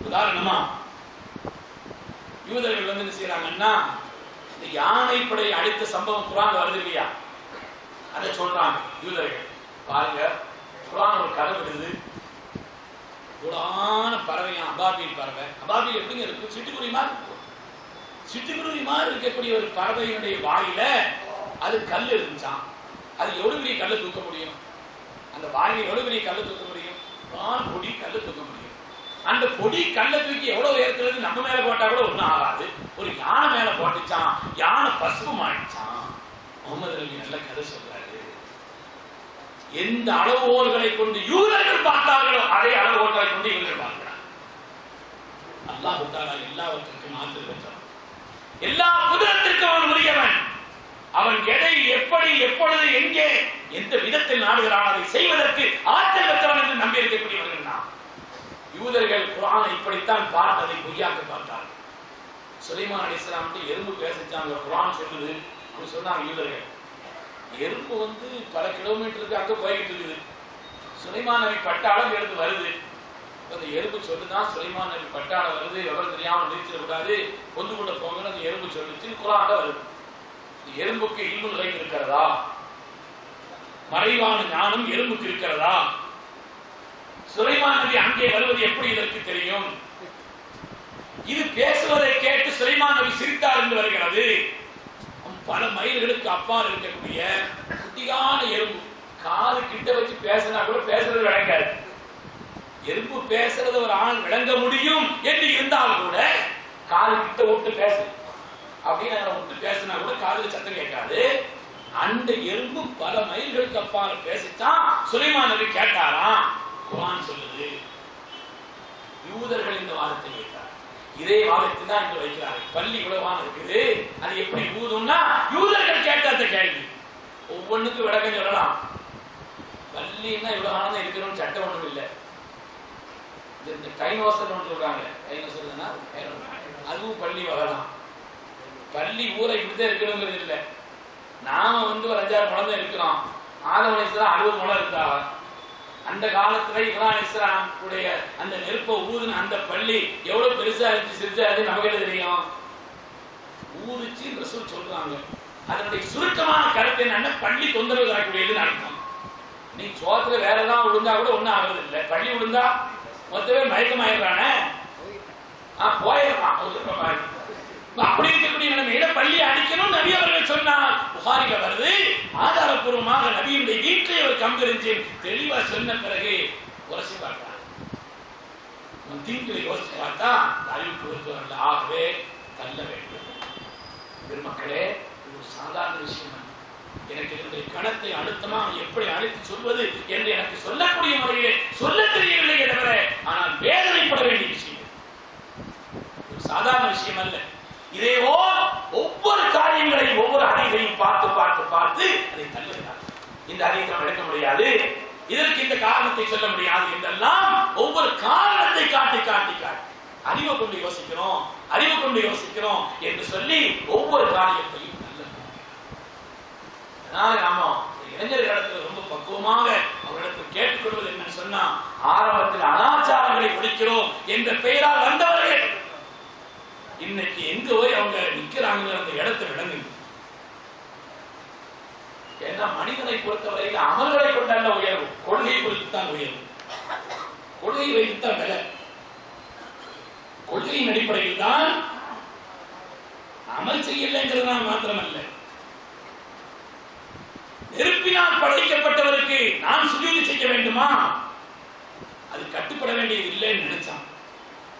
உதாரணமா யூதர்கள் வந்து என்ன செய்யறாங்கன்னா, இந்த யானைப்படை அடித்த சம்பவம் குர்ஆன்ல வருது இல்லையா, அதை சொல்றாங்க யூதர்கள். பாருங்க, குர்ஆன் ஒரு கதை விடுது, கூடான பறவையா அபாபில் பறவை. அபாபில் எப்படிங்க இருக்கும்? சிட்டுக்குருவி மாதிரி இருக்கும். சிட்டுக்குருவி மாதிரி இருக்கக்கூடிய ஒரு பறவையினுடைய வாயில அது கல் இருந்துச்சான். அது எவ்வளவு பெரிய கல்லை தூக்க முடியும்? அந்த வாயில எவ்வளவு பெரிய கல்லை தூக்க முடியும்? பொடி கல்லை தூக்க முடியும். அந்த பொடி கல்லை தூக்கி எவ்வளவு உயரத்துல இருந்து நம்ம மேல போட்டா கூட ஒண்ணும் ஆகாது. ஒரு யானை மேல போட்டுச்சான், யானை பசுபம் ஆயிடுச்சான். முகமது அலி நல்ல கதை சொல்றாரு. எந்த அளவுகோல்களை கொண்டு யூதர்கள் பார்த்தார்களோ அதே அளவுகோல்களை கொண்டு இவர்கள் பார்க்கிறார். அல்லாஹ் தஆலா எல்லாவற்றுக்கும் ஆற்றல் பெற்றவன், எல்லா குதிரத்திற்கும் அவன் உரியவன். அவன் எதை எப்படி எப்பொழுது எங்கே எந்த விதத்தில் நாடுகிறான் அதை செய்வதற்கு ஆற்றல் பெற்றவன் என்று நம்பி இருக்கக்கூடியவர்கள் நாம். யூதர்கள் குர்ஆனை இப்படித்தான் பார்த்ததை பொய்யாக்க பார்த்தார்கள். சுலைமான் அலைஹிஸ்ஸலாம் எறும்பு பேசிச்சாங்க, குர்ஆன் சொல்லுது அப்படி சொன்னாங்க யூதர்கள். எறும்பு வந்து பல கிலோமீட்டருக்கு அங்க போய்கிட்டு இருக்குது. சுலைமான் நபி பட்டாளம் எடுத்து வருது. அந்த எறும்பு சொல்லுதான் சுலைமான் நபி பட்டாளம் வருது, எவ்வளவு தெரியாம நிறுத்திடக்கூடாது, கொண்டு கொண்ட போங்கன்னு அந்த எறும்பு சொல்லிச்சு. குர்ஆன்ல வருது. எறும்புக்கு இல்முல் கைப் இருக்கிறதா? மறைவான ஞானம் எறும்புக்கு இருக்கிறதா? சுலைமான் நபி அங்கே வருவது எப்படி இதற்கு தெரியும்? இது பேசுவதை கேட்டு சுலைமான் நபி சிரித்தார் என்று வருகிறது. பல மைல்களுக்கு அப்பால் இருக்கக்கூடிய குட்டியான எறும்பு காது கிட்ட வச்சு பேசினா கூட பேசுறது விளங்காது. எறும்பு பேசுறது ஒரு ஆள் விளங்க முடியும் என்று இருந்தால் கூட காது கிட்ட விட்டு பேசு அப்படின்னு விட்டு பேசினா கூட காதுல சத்தம் கேட்காது. அந்த எறும்பு பல மைல்களுக்கு அப்பால் பேசித்தான் சுலைமான் நபி கேட்டாராம். குர்ஆன் சொல்லுது. யூதர்கள் இந்த வாதத்தை வைத்தார். இதே வாதத்தை தான் இங்கு வைக்கிறார்கள். பள்ளி இவ்வளவான இருக்குது, அது எப்படி ஊதும்னா யூதர்கள் கேட்ட அந்த கேள்வி. ஒவ்வொன்றுக்கும் விளக்கம் சொல்லலாம். பள்ளின்னா இவ்வளவானதான் இருக்கணும்னு சட்டம் ஒன்றும் இல்லை. இந்த கைனோசல் ஒன்று சொல்றாங்க, கைனோசல்னா அதுவும் பள்ளி வரலாம். பள்ளி ஊரை இப்படிதான் இருக்கணுங்கிறது இல்லை. நாம வந்து ஒரு 5-6 முழம் தான் இருக்கிறோம். ஆதம் அலைஹிஸ்ஸலாம் 60 முழம் இருந்தாங்க. அந்த காலத்துல இப்ராஹிம் அலைஹிஸ்ஸலாம் உடைய அந்த நெருப்பை ஊதுன அந்த பள்ளி எவ்வளவு பெருசா இருந்துச்சு சிறுசா இருந்து நமக்கு என்ன தெரியும்? ஊதுச்சு ரசூல் சொல்றாங்க. அதனுடைய சுருக்கமான கருத்து என்னன்னா, பள்ளி தொந்தரவு தரக்கூடியதுன்னு அர்த்தம். நீ சோத்துல வேற ஏதாவது விழுந்தா கூட ஒண்ணும் ஆகுறது இல்லை. பள்ளி விழுந்தா மொத்தமே மயக்கமாயிடுறானே, போயிடலாம். அப்படி இருக்கக்கூடிய நிலைமையில பள்ளி அடிக்கணும் நபி அவர்கள் சொன்னார். புகாரில வருது. ஆதாரப்பூர்வமாக நபியினுடைய வீட்டிலே ஒரு கம்பு இருந்துச்சு. தெளிவா சொன்ன பிறகு உரசி பார்த்தார். தீங்குகளை யோசிச்சு பார்த்தா அறிவுக்கு வருவதில்லை. ஆகவே தள்ள வேண்டும். பெருமக்களே, இது ஒரு சாதாரண விஷயம். எனக்கு என்னுடைய கணத்தை அழுத்தமா எப்படி அழைத்து சொல்வது என்று எனக்கு சொல்லக்கூடிய முறையிலே சொல்ல தெரியவில்லை தவிர, ஆனால் வேதனைப்பட வேண்டிய விஷயம், ஒரு சாதாரண விஷயம் அல்ல. இதேவோ ஒவ்வொரு காரியங்களையும் ஒவ்வொரு ஹதீஸையும் பார்த்து பார்த்து பார்த்து அதை தள்ளுகிறார். இந்த ஹதீஸை எடுக்க முடியாது, இதற்கு இந்த காரணத்தை சொல்ல முடியாது என்றெல்லாம் ஒவ்வொரு காரணத்தை காட்டி காட்டி காட்டி அறிவை கொண்டு யோசிக்கிறோம், அறிவு கொண்டு யோசிக்கிறோம் என்று சொல்லி ஒவ்வொரு காரியத்தையும் தள்ளுகிறோம். அதனால நாம இளைஞர்களிடத்தில் ரொம்ப பக்குவமாக அவரிடத்தில் கேட்டுக்கொள்வது என்னன்னு சொன்னா, ஆரம்பத்தில் அனாச்சாரங்களை ஒழிக்கிறோம் என்ற பெயரால் வந்தவர்கள் இன்னைக்கு எங்க போய் அவங்க நிக்கிறாங்க அந்த இடத்தை விளங்குங்க. ஏன்னா மனிதனை பொறுத்தவரையில் அமல்களை கொண்டல்ல உயர்வு, கொள்கை குறித்து தான் உயர்வு. கொள்கை வைத்துத்தான் விலை. கொள்கையின் அடிப்படையில் தான் அமல் செய்யலைங்கிறதுனா மாத்திரமல்ல. நெருப்பினால் படைக்கப்பட்டவருக்கு நான் சுஜூது செய்ய வேண்டுமா? அது கட்டுப்பட வேண்டியது இல்லைன்னு நினைச்சான்.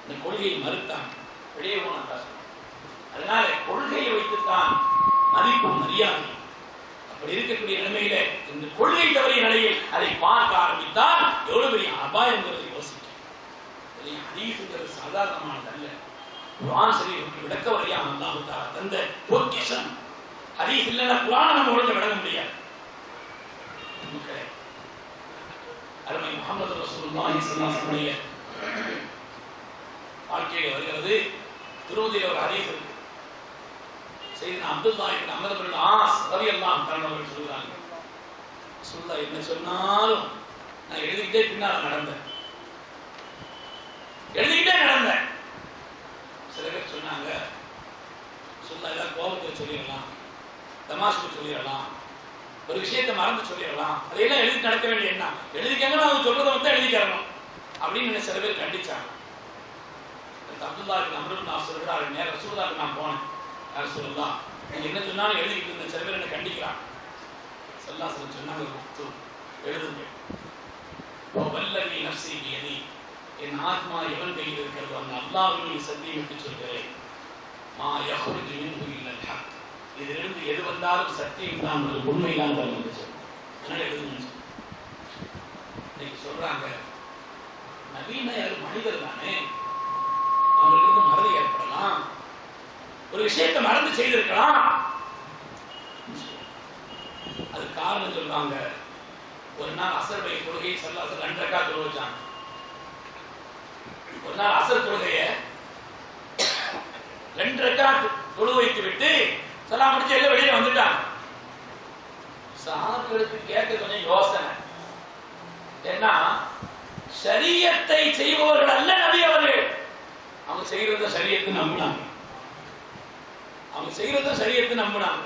இந்த கொள்கையை மறுத்தான், வெளியே போனான். அதனால கொள்கையை வைத்துத்தான் மதிப்பும் மரியாதை. அப்படி இருக்கக்கூடிய நிலைமையில இந்த கொள்கை தவறிய நிலையில் அதை பார்க்க ஆரம்பித்தால் எவ்வளவு பெரிய அபாயங்கிறதை யோசிக்கும். ஹதீஸ்ங்கிறது சாதாரணமானது அல்ல. குர்ஆன் ஷரீஃபுக்கு விளக்க வரையா அல்லாஹ் தஆலா தந்த பொக்கிஷம். ஹதீஸ் இல்லைன்னா குர்ஆனை நம்ம ஒழுங்கா விளங்க முடியாது. அருமை முஹம்மது ரசூலுல்லாஹி ஸல்லல்லாஹு அலைஹி வஸல்லம் வாழ்க்கையில் வருகிறது. திருமதியில் ஒரு ஹதீஸ் இருக்கு. சையதுனா அப்துல்லாஹ் இப்னு அம்ர் இப்னு ஆஸ் ரலியல்லாஹு தஆலா அவர்கள் சொல்றாங்க, ரசூலுல்லாஹ் என்ன சொன்னாலும் நான் எழுதிக்கிட்டே பின்னால நடந்தேன். சில பேர் சொன்னாங்க, ரசூலுல்லாஹ் ஏதாவது கோபத்தை சொல்லிடலாம், தமாஷுக்கு சொல்லிடலாம், ஒரு விஷயத்தை மறந்து சொல்லிடலாம், அதையெல்லாம் எழுதி நடக்க வேண்டிய என்ன, எழுதிக்காம அவங்க சொல்றதை மட்டும் எழுதிக்கிறணும் அப்படின்னு சில பேர் கண்டிச்சாங்க. அப்துல்லாஹ் இப்னு அம்ர் இப்னு ஆஸ் சொல்றாரு, நேரா ரசூலுல்லாஹ்க்கு நான் போனேன். ரசூலுல்லாஹ் நீங்க என்ன சொன்னாலும் எழுதிக்கிட்டு இருந்த, சில பேர் என்ன கண்டிக்கிறாங்க. ஸல்லல்லாஹு அலைஹி வஸல்லம் சொன்னாங்க, எழுதுங்க. வல்லதி நஃப்ஸி பியதி, என் ஆத்மா எவன் கையில் இருக்கிறதோ அந்த அல்லாஹ்வின் சத்தியமிட்டு சொல்கிறேன், மா யஹ்ருஜு மின்ஹு இல்லல் ஹக், இதிலிருந்து எது வந்தாலும் சத்தியம் தான், உண்மைதான் வந்து சொல்றேன். அதனால எழுதுங்க. இன்னைக்கு சொல்றாங்க நவீன மனிதர் தானே, அவங்களுக்கு மறதி ஏற்படலாம், ஒரு விஷயத்தை மறந்து செய்திருக்கலாம். அது காரணம் சொல்றாங்க. ஒரு நாள் அசருடைய தொழுகையை ஸல்லல்லாஹு அலைஹி வஸல்லம் 2 ரக்காத் தொழுவாங்க. ஒரு நாள் அசர் தொழுகையை 2 ரக்காத் தொழு வைத்து விட்டு சலாம் முடிச்சு எல்லாம் வெளியே வந்துட்டாங்க. சஹாபிகளுக்கு கேட்க கொஞ்சம் யோசனை. ஏன்னா ஷரியத்தை செய்பவர்கள் அல்ல நபி அவர்கள். அவங்க செய்யறத ஷரியத்தை நம்பினாங்க.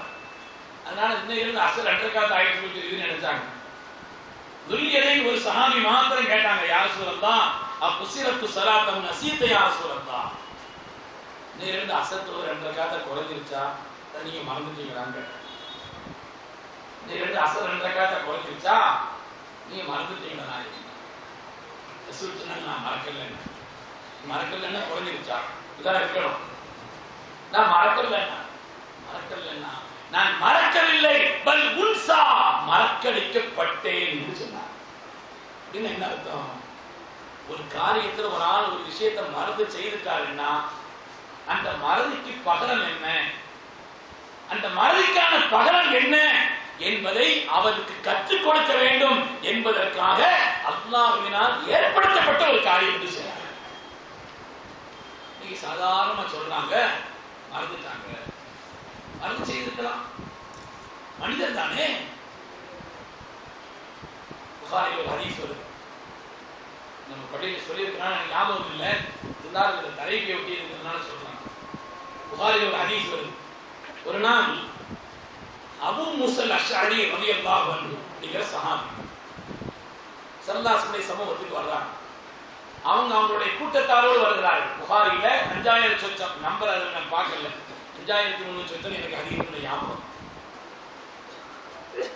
அதனால இன்னைக்கு அசர் 2 ரக்காத் ஆயிட்டு இருக்குன்னு நினைச்சாங்க. துல்லியதையும் ஒரு சஹாபி மாத்திரம் கேட்டாங்க, யா ரசூலல்லாஹ் அப்ஸிரத்து ஸலாத்தம் நஸீத யா ரசூலல்லாஹ், இன்னைக்கு அசர் தொழுகை 2 ரக்காத் குறைஞ்சிருச்சா, அதை நீங்க மறந்துட்டீங்களான்னு கேட்டாங்க. இன்னைக்கு அசர் 2 ரக்காத் குறைஞ்சிருச்சா, நீங்க மறந்துட்டீங்களா? ரசூல் சொன்னாங்க, நான் மறக்கலன்னா குறைஞ்சிருச்சா, இதான் இருக்கணும். நான் மறக்கலன்னா நான் மறக்கவில்லை, பல் உன்சா, மறக்கடிக்கப்பட்டேன் என்று சொன்னார். என்ன அர்த்தம்? ஒரு காரியத்தில் ஒரு ஆள் ஒரு விஷயத்தை மறந்து செய்துட்டாருன்னா அந்த மறதிக்கு பகரம் என்ன, அந்த மறதிக்கான பகரம் என்ன என்பதை அவருக்கு கற்றுக் கொடுக்க வேண்டும் என்பதற்காக அல்லாஹ்வினால் ஏற்படுத்தப்பட்ட ஒரு காரியம் என்று சொன்னார். நீங்க சாதாரணமா சொல்றாங்க, மறந்துட்டாங்க, மறந்து செய்திருக்கலாம், மனிதர் தானே. புகாரில் ஒரு ஹதீஸ் வருது, நம்ம பள்ளியில் சொல்லியிருக்கிறான், எனக்கு ஞாபகம் இல்லை, இருந்தாலும் இந்த தலைப்பை ஒட்டி இருக்கிறதுனால சொல்றாங்க. புகாரில் ஒரு ஹதீஸ் வருது. ஒரு நாள் அபூ மூஸல் அஷ்அரி ரலியல்லாஹு அன்ஹு அப்படிங்கிற சஹாபி ஸல்லல்லாஹு அலைஹி வஸல்லம் சமூகத்துக்கு வர்றாங்க. அவங்களுடைய கூட்டத்தாரோடு வருகிறார்கள். புகாரில 5000 சொச்சம் நம்பர் அதை நான் பார்க்கல, 5300 சொச்சம் எனக்கு அதிகமான ஞாபகம்.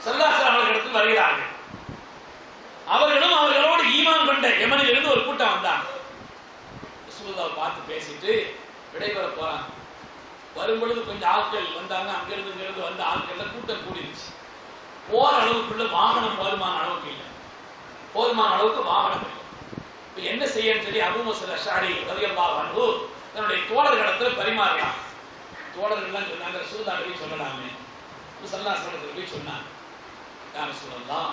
ஸல்லல்லாஹு அலைஹி வஸல்லம் அவர்களிடத்தில் வருகிறார்கள். அவர்களும் அவர்களோடு ஈமான் கொண்ட யமனில் இருந்து ஒரு கூட்டம் வந்தாங்க. ரசூலுல்லாஹ் பார்த்து பேசிட்டு விடைபெற போறாங்க. வரும்பொழுது கொஞ்சம் ஆட்கள் வந்தாங்க, அங்கிருந்து வந்த ஆட்கள் கூட்டம் கூடிருச்சு. போற அளவுக்குள்ள வாகனம் போதுமான அளவுக்கு இல்லை, போதுமான அளவுக்கு வாகனம் இல்லை. இப்ப என்ன செய்யன்னு சொல்லி அபூ மூஸல் அஷ்அரி ரலியல்லாஹு அன்ஹு தன்னுடைய தோழர்களிடத்தில் பரிமாறினார். தோழர்கள் எல்லாம் சொன்னாங்க, ரசூலுல்லாஹ் போய் சொல்லலாமே. ஸல்லல்லாஹு அலைஹி வஸல்லம் போய் சொன்னாங்க, யா ரசூலல்லாஹ்,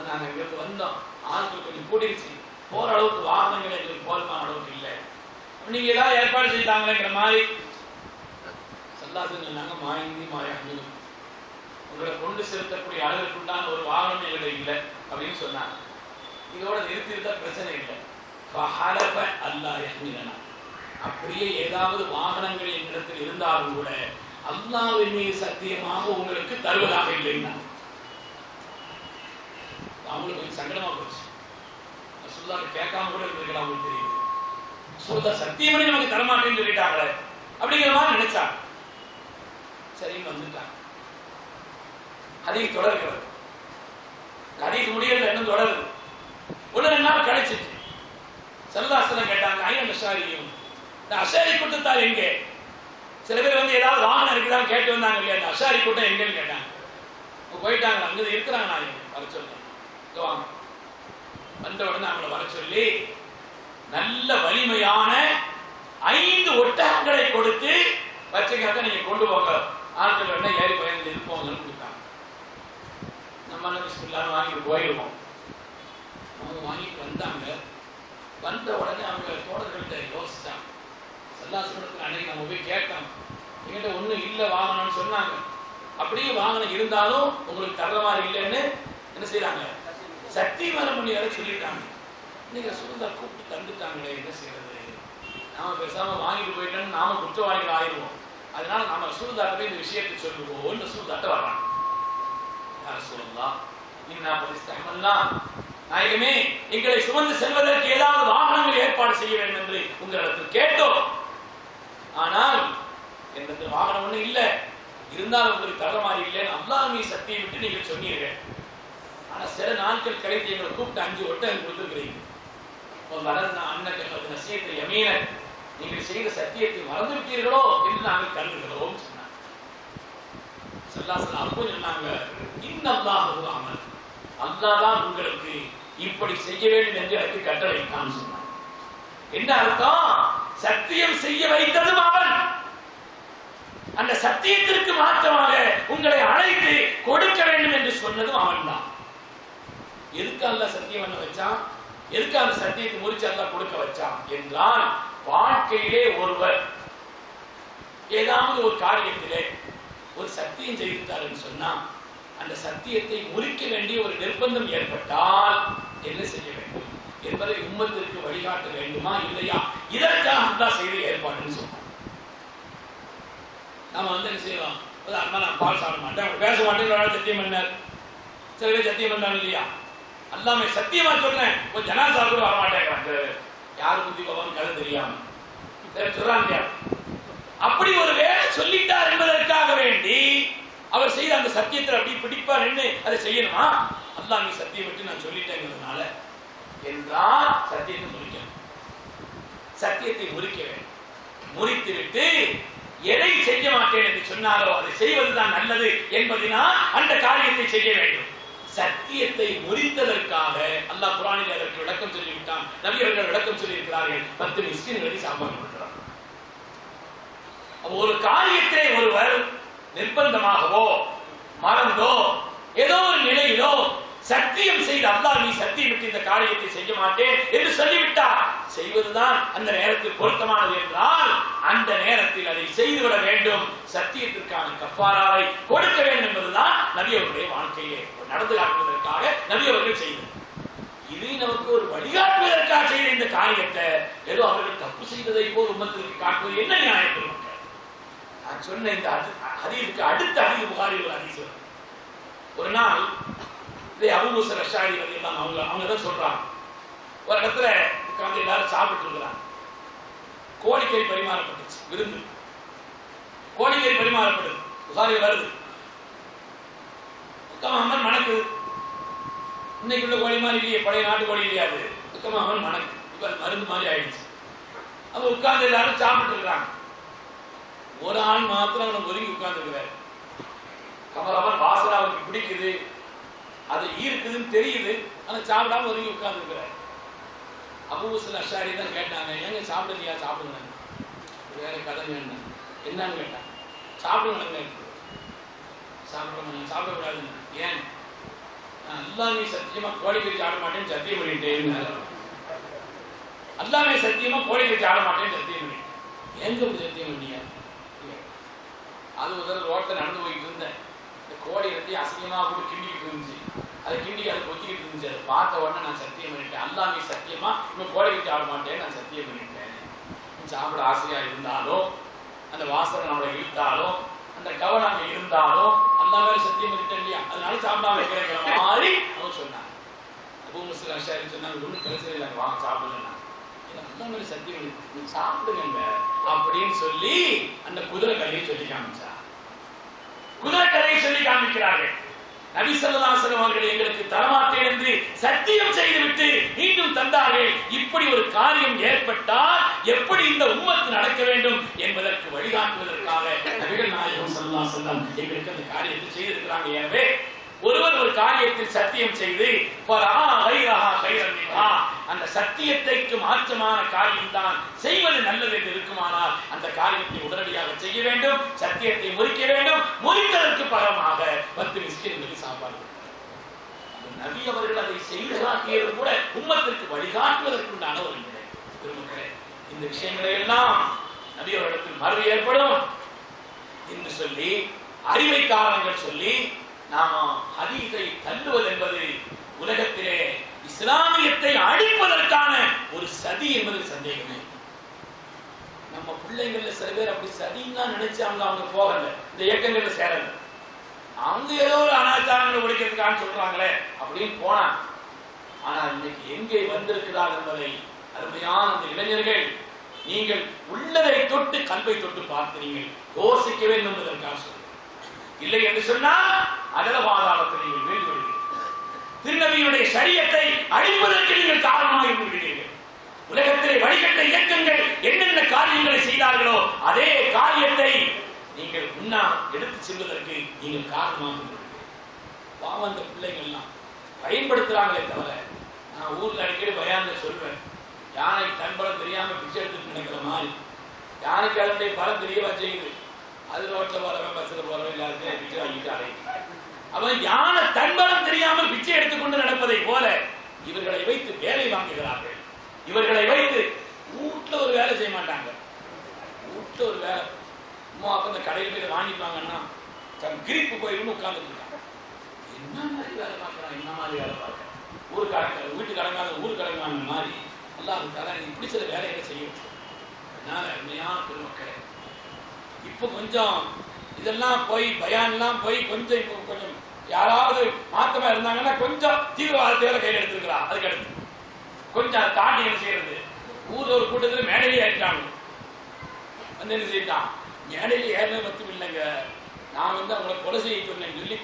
நாங்க இங்கிருந்து வந்தோம், ஆட்கள் கொஞ்சம் கூடிருச்சு, போற அளவுக்கு வாகனங்கள் எங்களுக்கு போதுமான அளவுக்கு இல்லை, நீங்க ஏதாவது ஏற்பாடு செய்தாங்கிற மாதிரி. சொன்னாங்க, மாயந்தி மாயாங்க, உங்களை கொண்டு செலுத்தக்கூடிய அளவிற்குண்டான ஒரு வாகனம் எங்களை இல்லை அப்படின்னு சொன்னாங்க. இதோட நிறுத்திருந்தா பிரச்சனை இல்லை. அப்படியே ஏதாவது வாகனங்கள் எங்களிடத்தில் இருந்தாலும் கூட அல்லாஹ்வின் மீது சத்தியமாக உங்களுக்கு தருவதாக இல்லைன்னா அவங்களுக்கு கொஞ்சம் சங்கடமா போச்சு. ரசூலுல்லாஹ் கேட்காம கூட இருந்திருக்கலாம், அவங்களுக்கு தெரியுது. ரசூலுல்லாஹ் சத்தியம் பண்ணி நமக்கு தரமாட்டேன்னு சொல்லிட்டாங்களே அப்படிங்கிற மாதிரி நினைச்சாங்க. சரின்னு வந்துட்டாங்க. ஹதீஸ் தொடர்கிறது. ஹதீஸ் முடியல, இன்னும் தொடருது. ஒரு 2 நாள் கழிச்சிட்டு ஸல்லல்லாஹு அலைஹி வஸல்லம் கேட்டாங்க, ஐயன் அஷ்அரியும் இந்த அஷாரி கூட்டத்தார் எங்கே? சில பேர் வந்து ஏதாவது வாகனம் இருக்குதான்னு கேட்டு வந்தாங்க இல்லையா, அந்த அஷாரி கூட்டம் எங்கன்னு கேட்டாங்க. போயிட்டாங்க, அங்க இருக்கிறாங்க, நான் வர சொல்றேன். வந்த உடனே அவங்கள வர சொல்லி நல்ல வலிமையான 5 ஒட்டகங்களை கொடுத்து வச்சுக்காக நீங்க கொண்டு போங்க, ஆட்கள் வேணா ஏறி பயந்து இருப்போங்கன்னு கொடுத்தாங்க. நம்ம பிஸ்மில்லான்னு வாங்கிட்டு போயிருவோம். அவங்க வாங்கிட்டு வந்தாங்க. வந்த உடனே அவங்க தோழர்கள்ட்ட யோசிச்சாங்க. சல்லாசனத்துல அன்னைக்கு நம்ம போய் கேட்டோம், என்கிட்ட ஒண்ணும் இல்லை வாங்கணும்னு சொன்னாங்க. அப்படியே வாகனம் இருந்தாலும் உங்களுக்கு தர்ற மாதிரி இல்லைன்னு என்ன செய்யறாங்க, சத்தியமரம் பண்ணி வர சொல்லிட்டாங்க. நீங்க சுருந்தா கூப்பிட்டு தந்துட்டாங்களே, என்ன செய்யறது? நாம பேசாம வாங்கிட்டு போயிட்டோம்னு நாம குற்றவாளிகள் ஆயிடுவோம். அதனால நாம ரசூலுல்லாஹ்வே இந்த விஷயத்தை சொல்லுவோம். ரசூலுல்லாஹ் வர்றாங்க. யா ரசூலுல்லாஹ் இன்னா பரிஸ்தஹமல்லா, நாயகமே எங்களை சுமந்து செல்வதற்கு ஏதாவது வாகனங்கள் ஏற்பாடு செய்ய வேண்டும் என்று உங்களிடத்தில் கேட்டோம். ஆனால் என்னிடத்தில் வாகனம் ஒண்ணு இல்லை, இருந்தாலும் உங்களுக்கு தர மாதிரி இல்லைன்னு அல்லாஹ் மீது சத்தியம் விட்டு நீங்கள் சொன்னீர்கள். ஆனா சில நாட்கள் கழித்து எங்களை கூப்பிட்டு 5 ஒட்டகம் கொடுத்துருக்கிறீங்க. அண்ணன் நசியத்தை யமீன, நீங்கள் செய்த சத்தியத்தை மறந்து விட்டீர்களோ என்று நாங்கள் கருதுகிறோம் சொன்னாங்க. ஸல்லல்லாஹு அப்போ சொன்னாங்க, இன்னல்லாஹு அமல், அல்லாஹ் தான் உங்களுக்கு இப்படி செய்ய வேண்டும் என்று எனக்கு கட்டளையிட்டான் சொன்னாங்க. என்ன அர்த்தம்? சத்தியம் செய்ய வைத்ததும் அவன், அந்த சத்தியத்திற்கு மாற்றமாக உங்களை அழைத்து கொடுக்க வேண்டும் என்று சொன்னதும் அவன் தான். எதுக்கு அல்லாஹ் சத்தியம் பண்ண வச்சான்? எதுக்கு அந்த சத்தியத்தை முறிச்சு அல்லாஹ் கொடுக்க வச்சான் என்றால், வாழ்க்கையிலே ஒருவர் ஏதாவது ஒரு காரியத்திலே ஒரு சத்தியம் செய்துட்டார் என்று சொன்னா, அந்த சத்தியத்தை முறிக்க வேண்டிய ஒரு நிர்பந்தம் ஏற்பட்டால் என்ன செய்ய வேண்டும் என்பதை உம்மத்திற்கு வழிகாட்ட வேண்டுமா இல்லையா, இதற்காக அல்லாஹ் செய்த ஏற்பாடுன்னு சொன்னான். நாம வந்து என்ன செய்யலாம், நான் பால் சாப்பிட மாட்டேன், பேச மாட்டேன், சத்தியம் பண்ணார். சில பேர் சத்தியம் பண்ணாங்க இல்லையா, அல்லாமே சத்தியமா சொல்றேன், ஒரு ஜனாசா கூட வர மாட்டேங்கிறாங்க, யாரு புத்தி போவான்னு கதை தெரியாம சொல்றாங்க. அப்படி ஒரு வேலை சொல்லிட்டார் என்பதற்காக வேண்டி அவர் செய்த அந்த சத்தியத்தை அப்படி பிடிப்பார் என்று அதை செய்யணுமா? அல்லாஹ் நீ சத்தியம் விட்டு நான் சொல்லிட்டேங்கிறதுனால என்றால் சத்தியத்தை முறிக்கணும். சத்தியத்தை முறிக்க வேண்டும். முறித்து விட்டு எதை செய்ய மாட்டேன் என்று சொன்னாரோ அதை செய்வதுதான் நல்லது என்பதனால் அந்த காரியத்தை செய்ய வேண்டும். சத்தியத்தை முறித்ததற்காக அல்லாஹ் குர்ஆனில் அதற்கு விளக்கம் சொல்லிவிட்டான். நபி அவர்கள் விளக்கம் சொல்லி இருக்கிறார்கள். 10 மிஸ்கின்களுக்கு சாப்பாடு கொடுக்கிறார். ஒரு காரியத்தை ஒருவர் நிர்பந்தமாகவோ மறந்தோ ஏதோ ஒரு நிலையிலோ சத்தியம் செய்து அல்லாஹ் நீ சத்தியம் விட்டு இந்த காரியத்தை செய்ய மாட்டேன் என்று சொல்லிவிட்டார், செய்வதுதான் அந்த நேரத்தில் பொருத்தமானது என்றால் அந்த நேரத்தில் அதை செய்துவிட வேண்டும். சத்தியத்திற்கான கஃபாராவை கொடுக்க வேண்டும் என்பதுதான் நபி அவர்களுடைய வாழ்க்கையிலே நடந்து காட்டுவதற்காக நபி அவர்கள் செய்தது. இது நமக்கு ஒரு வழிகாட்டுவதற்காக செய்த இந்த காரியத்தை ஏதோ அவர்கள் தப்பு செய்ததை போல் உம்மத்திற்கு காட்டுவது என்ன நியாயம்? நான் சொன்ன இந்த ஹதீஸுக்கு அடுத்த ஹதீஸ் புகாரில் ஒரு ஹதீஸ். ஒரு நாள் அபூ மூஸா அஷ்அரி ரலியல்லாஹு அன்ஹு அவங்க தான் சொல்றாங்க, ஒரு இடத்துல உட்கார்ந்து எல்லாரும் சாப்பிட்டு இருக்கிறாங்க. கோழிக்கறி பரிமாறப்பட்டுச்சு, விருந்து கோழிக்கறி பரிமாறப்படுது, புகாரில் வருது. உக்கமாமன் மணக்குது. இன்னைக்கு உள்ள கோழி மாதிரி இல்லையே, பழைய நாட்டு கோழி இல்லையா, அது உக்கமாமன் மணக்கு, இப்ப மருந்து மாதிரி ஆயிடுச்சு. அப்ப உட்கார்ந்து எல்லாரும் சாப்பிட்டு இருக்கிறாங்க. ஒரு ஆள் மாத்திரம் அவனை ஒதுங்கி உட்கார்ந்து இருக்கிறார். கமலவன் வாசனை அவருக்கு பிடிக்குது, அது ஈர்க்குதுன்னு தெரியுது, ஆனா சாப்பிடாம ஒதுங்கி உட்கார்ந்து இருக்கிறார். அபூ மூஸா அஷ்அரி தான் கேட்டாங்க, ஏங்க சாப்பிடுறியா? சாப்பிடுங்க, வேற கதை வேண்டாம், என்னன்னு கேட்டாங்க. சாப்பிடுங்க, சாப்பிடக்கூடாதுன்னு. ஏன்? நான் அல்லாஹ்வே சத்தியமா கோழிக்கறி சாப்பிட மாட்டேன்னு சத்தியம் பண்ணிட்டேன். அல்லாஹ்வே சத்தியமா கோழிக்கறி சாப்பிட மாட்டேன்னு சத்தியம் பண்ணிட்டேன். எங்க சத்தியம் பண்ணியா? அது ஒரு தடவை ரோட்டில் நடந்து போயிட்டு இருந்தேன். இந்த கோழி இறத்தி அசிங்கமாக போட்டு கிண்டிக்கிட்டு இருந்துச்சு. அதை கிண்டிக்கு அதை கொத்திக்கிட்டு இருந்துச்சு. அதை பார்த்த உடனே நான் சத்தியம் பண்ணிட்டேன், அல்லாஹ்வே சத்தியமா இன்னும் கோழி சாப்பிட மாட்டேன் நான் சத்தியம் பண்ணிட்டேன். சாப்பிட ஆசையா இருந்தாலும், அந்த வாசனை நம்மளை இழுத்தாலும், அந்த கவனம் அங்கே இருந்தாலும் அல்லாஹ்வே சத்தியம் பண்ணிட்டேன் இல்லையா, அதனால சாப்பிடாம வைக்கிற மாதிரி அவன் சொன்னான். அபூ மூஸா அஷ்அரி சொன்னாங்க, ஒன்றும் பிரச்சனை இல்லை, வாங்க சாப்பிடுங்க, அல்லாஹ்வே சத்தியம் பண்ணி சாப்பிடுங்க அப்படின்னு சொல்லி அந்த குதிரை கதையை சொல்லி காமிச்சா. குதிரை கதையை சொல்லி காமிக்கிறார்கள். நபி ஸல்லல்லாஹு அலைஹி வஸல்லம் அவர்கள் எங்களுக்கு தரமாட்டேன் என்று சத்தியம் செய்துவிட்டு மீண்டும் தந்தார்கள். இப்படி ஒரு காரியம் ஏற்பட்டால் எப்படி இந்த உம்மத் நடக்க வேண்டும் என்பதற்கு வழிகாட்டுவதற்காக நபிகள் நாயகம் ஸல்லல்லாஹு அலைஹி வஸல்லம் எங்களுக்கு அந்த காரியத்தை செய்திருக்கிறாங்க. எனவே ஒருவர் ஒரு காரியத்தில் சத்தியம் செய்து அந்த சத்தியத்தைக்கு மாற்றமான காரியம் தான் செய்வது நல்லது என்று இருக்குமானால் அந்த காரியத்தை உடனடியாக செய்ய வேண்டும். சத்தியத்தை முறிக்க வேண்டும். முறித்ததற்கு பகரமாக 10 மிஸ்கின்களுக்கு சாப்பாடு. நபி அவர்கள் அதை செய்து காட்டியது கூட உம்மத்திற்கு வழிகாட்டுவதற்குண்டான ஒரு நிலை. பெருமக்களே, இந்த விஷயங்களை எல்லாம் நபி அவர்களிடத்தில் மறுவு ஏற்படும் என்று சொல்லி அறிவை காரணங்கள் சொல்லி நாம ஹதீஸை தள்ளுவது என்பது உலகத்திலே இஸ்லாமியத்தை அழிப்பதற்கான ஒரு சதி என்பது சந்தேகமே. நம்ம பிள்ளைங்கள்ல சில பேர் அப்படி சதின்னா நினைச்சு அவங்க போகல, இந்த இயக்கங்கள்ல சேரல. அவங்க ஏதோ ஒரு அனாச்சாரங்களை ஒழிக்கிறதுக்கான்னு சொல்றாங்களே அப்படின்னு போனாங்க. ஆனா இன்னைக்கு எங்கே வந்திருக்கிறார் என்பதை அருமையான அந்த இளைஞர்கள் நீங்கள் உள்ளதை தொட்டு கல்வை தொட்டு பார்த்து நீங்கள் யோசிக்க வேண்டும் என்பதற்காக சொல்றேன். இல்லை என்று சொன்னால் அதல பாதாளத்தில் நீங்கள் வீழ்வீர்கள். திருநபியுடைய ஷரியத்தை அழிப்பதற்கு நீங்கள் காரணமாக இருந்திருக்கிறீர்கள். உலகத்திலே வழிகட்ட இயக்கங்கள் என்னென்ன காரியங்களை செய்தார்களோ அதே காரியத்தை நீங்கள் முன்னால் எடுத்து செல்வதற்கு நீங்கள் காரணமாக இருந்திருக்கிறீர்கள். பாவம் அந்த பிள்ளைகள்லாம் பயன்படுத்துறாங்களே தவிர, நான் ஊர்ல அடிக்கடி பயான்ல சொல்வேன், யானை தன் பலம் தெரியாம பிச்சை எடுத்துட்டு நினைக்கிற மாதிரி யானைக்கு அதனுடைய பலம் தெரியவா செய்யுது. அது ரோட்ல போறவன் பஸ்ல போறவன் எல்லாருமே பிச்சை வாங்கிட்டு அடையும். அவன் யானை தன்பலம் தெரியாமல் பிச்சை எடுத்துக்கொண்டு நடப்பதை போல இவர்களை வைத்து வேலை வாங்குகிறார்கள். இவர்களை வைத்து வீட்டுல ஒரு வேலை செய்ய மாட்டாங்க. வீட்டுல ஒரு வேலை அம்மா அப்ப இந்த கடையில் போய் வாங்கிப்பாங்கன்னா தன் கிரிப்பு போயிருந்து உட்கார்ந்துட்டு இருக்காங்க. என்ன மாதிரி வேலை பார்க்கறான், என்ன மாதிரி வேலை பார்க்கறான். ஊர் கடங்க வீட்டு கடங்காத ஊர் கடங்கான மாதிரி எல்லாம் தர இப்படி சில வேலைகளை செய்ய வச்சு. அதனால அருமையான பெருமக்களே, இப்ப கொஞ்சம் இதெல்லாம் போய் பயான்லாம் போய் கொஞ்சம் இப்போ கொஞ்சம் யாராவது மாத்தமா இருந்தாங்கன்னா கொஞ்சம் தீவிரவாதத்தை கையில் எடுத்துருக்கிறான். அதுக்கு அடுத்து கொஞ்சம் தாண்டி என்ன செய்யறது, ஊர்ல ஒரு கூட்டத்தில் மேடையிலே ஏறிட்டாங்க. வந்து என்ன செய்யிட்டான், மேடையில ஏறின மட்டும் இல்லைங்க, நான் வந்து அவங்களை கொலை செய்ய சொன்னேன்னு சொல்லி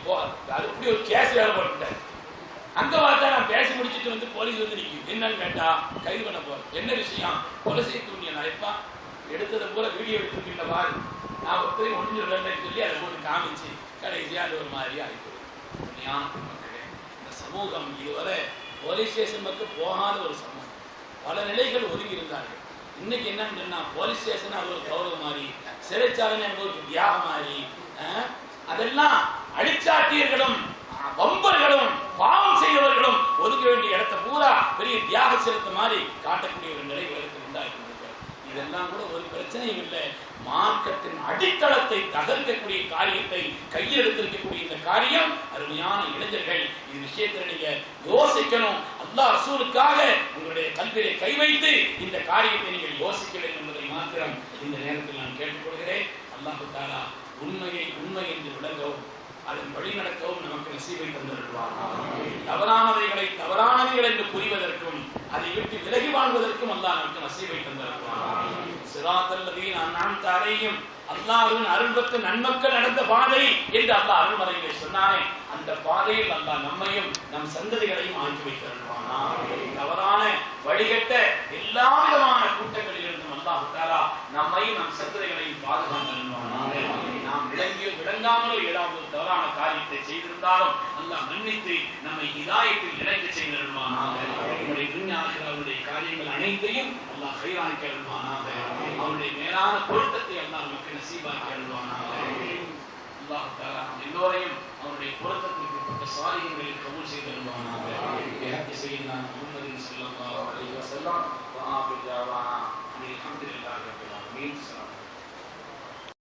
அது இப்படி ஒரு கேஸ் வேலை போட்டுட்டேன். அங்க பார்த்தா நான் பேசி முடிச்சுட்டு வந்து போலீஸ் வந்து நிற்கும். என்னன்னு கேட்டா கைது பண்ண போறேன். என்ன விஷயம், கொலை செய்ய தூண்டிய நான் எப்பா எடுத்ததை போல வீடியோ எடுத்துக்கிட்டவா நான் ஒருத்தரையும் ஒன்று இல்லைன்னு சொல்லி அதை போட்டு காமிச்சு கடைசியா அது ஒரு மாதிரி ஆகிப்போம். இந்த சமூகம் இதுவரை போலீஸ் ஸ்டேஷன் பக்கம் போகாத ஒரு சமூகம். பல நிலைகள் ஒதுங்கி இருந்தார்கள். இன்னைக்கு என்னன்னு சொன்னா போலீஸ் ஸ்டேஷன் அது ஒரு கௌரவம் மாதிரி, சிறைச்சாலை ஒரு தியாகம் மாதிரி, அதெல்லாம் அழிச்சாட்டியர்களும் வம்பர்களும் பாவம் செய்தவர்களும் ஒதுக்க வேண்டிய இடத்தை பூரா பெரிய தியாக செலுத்த மாதிரி காட்டக்கூடிய ஒரு நிலை உலகத்தில் உண்டாயிருக்கிறது. இதெல்லாம் கூட ஒரு பிரச்சனையும் இல்லை. மார்க்கத்தின் அடித்தளத்தை தகர்க்கக்கூடிய காரியத்தை கையில் எடுத்திருக்கக்கூடிய இந்த காரியம் அருமையான இளைஞர்கள் இது விஷயத்தில் நீங்க யோசிக்கணும். அல்லாஹ் ரசூலுக்காக உங்களுடைய கல்வியை கை வைத்து இந்த காரியத்தை நீங்கள் யோசிக்க வேண்டும் என்பதை மாத்திரம் இந்த நேரத்தில் நான் கேட்டுக்கொள்கிறேன். அல்லாஹ் தஆலா உண்மையை உண்மை என்று விளங்கவும் அதன் வழி நடக்கவும் நமக்கு நசீபை தந்திருக்கிறார். தவறானவைகளை தவறானவைகள் என்று புரிவதற்கும் அதை விட்டு விலகி வாழ்வதற்கும் அல்லாஹ் நமக்கு நசீபை தந்திருக்கிறார். சிராத்தல்லதீன அன்அம்த அலைஹிம், அல்லாஹ்வின் அருள் பெற்ற நன்மக்கள் நடந்த பாதை என்று அல்லாஹ் அருள்மறையிலே சொன்னானே, அந்த பாதையில் அல்லாஹ் நம்மையும் நம் சந்ததிகளையும் ஆக்கி வைத்திருக்கிறான். தவறான வழிகட்ட எல்லா விதமான கூட்டங்களிலிருந்தும் அல்லாஹ் தஆலா நம்மையும் நம் சந்ததிகளையும் பாதுகாத்து நாம் விளங்காமல் ஏதாவது தவறான காரியத்தை செய்திருந்தாலும் அல்லாஹ் மன்னித்து நம்மை ஹிதாயத்தில் இணைக்க செய்திருப்பானாக. நம்முடைய துன்யா ஆகிரவுடைய காரியங்கள் அனைத்தையும் அல்லாஹ் கைராக்கி அருள்வானாக. அவருடைய மேலான பொருத்தத்தை அல்லாஹ் நமக்கு நசீபாக்கி அருள்வானாக. அல்லாஹ் தஆலா எல்லோரையும் அவருடைய பொருத்தத்திற்கு உட்பட்ட சாலிஹீன்களில் கபூல் செய்து அருள்வானாக. ஸல்லல்லாஹு அலைஹி வஸல்லம்.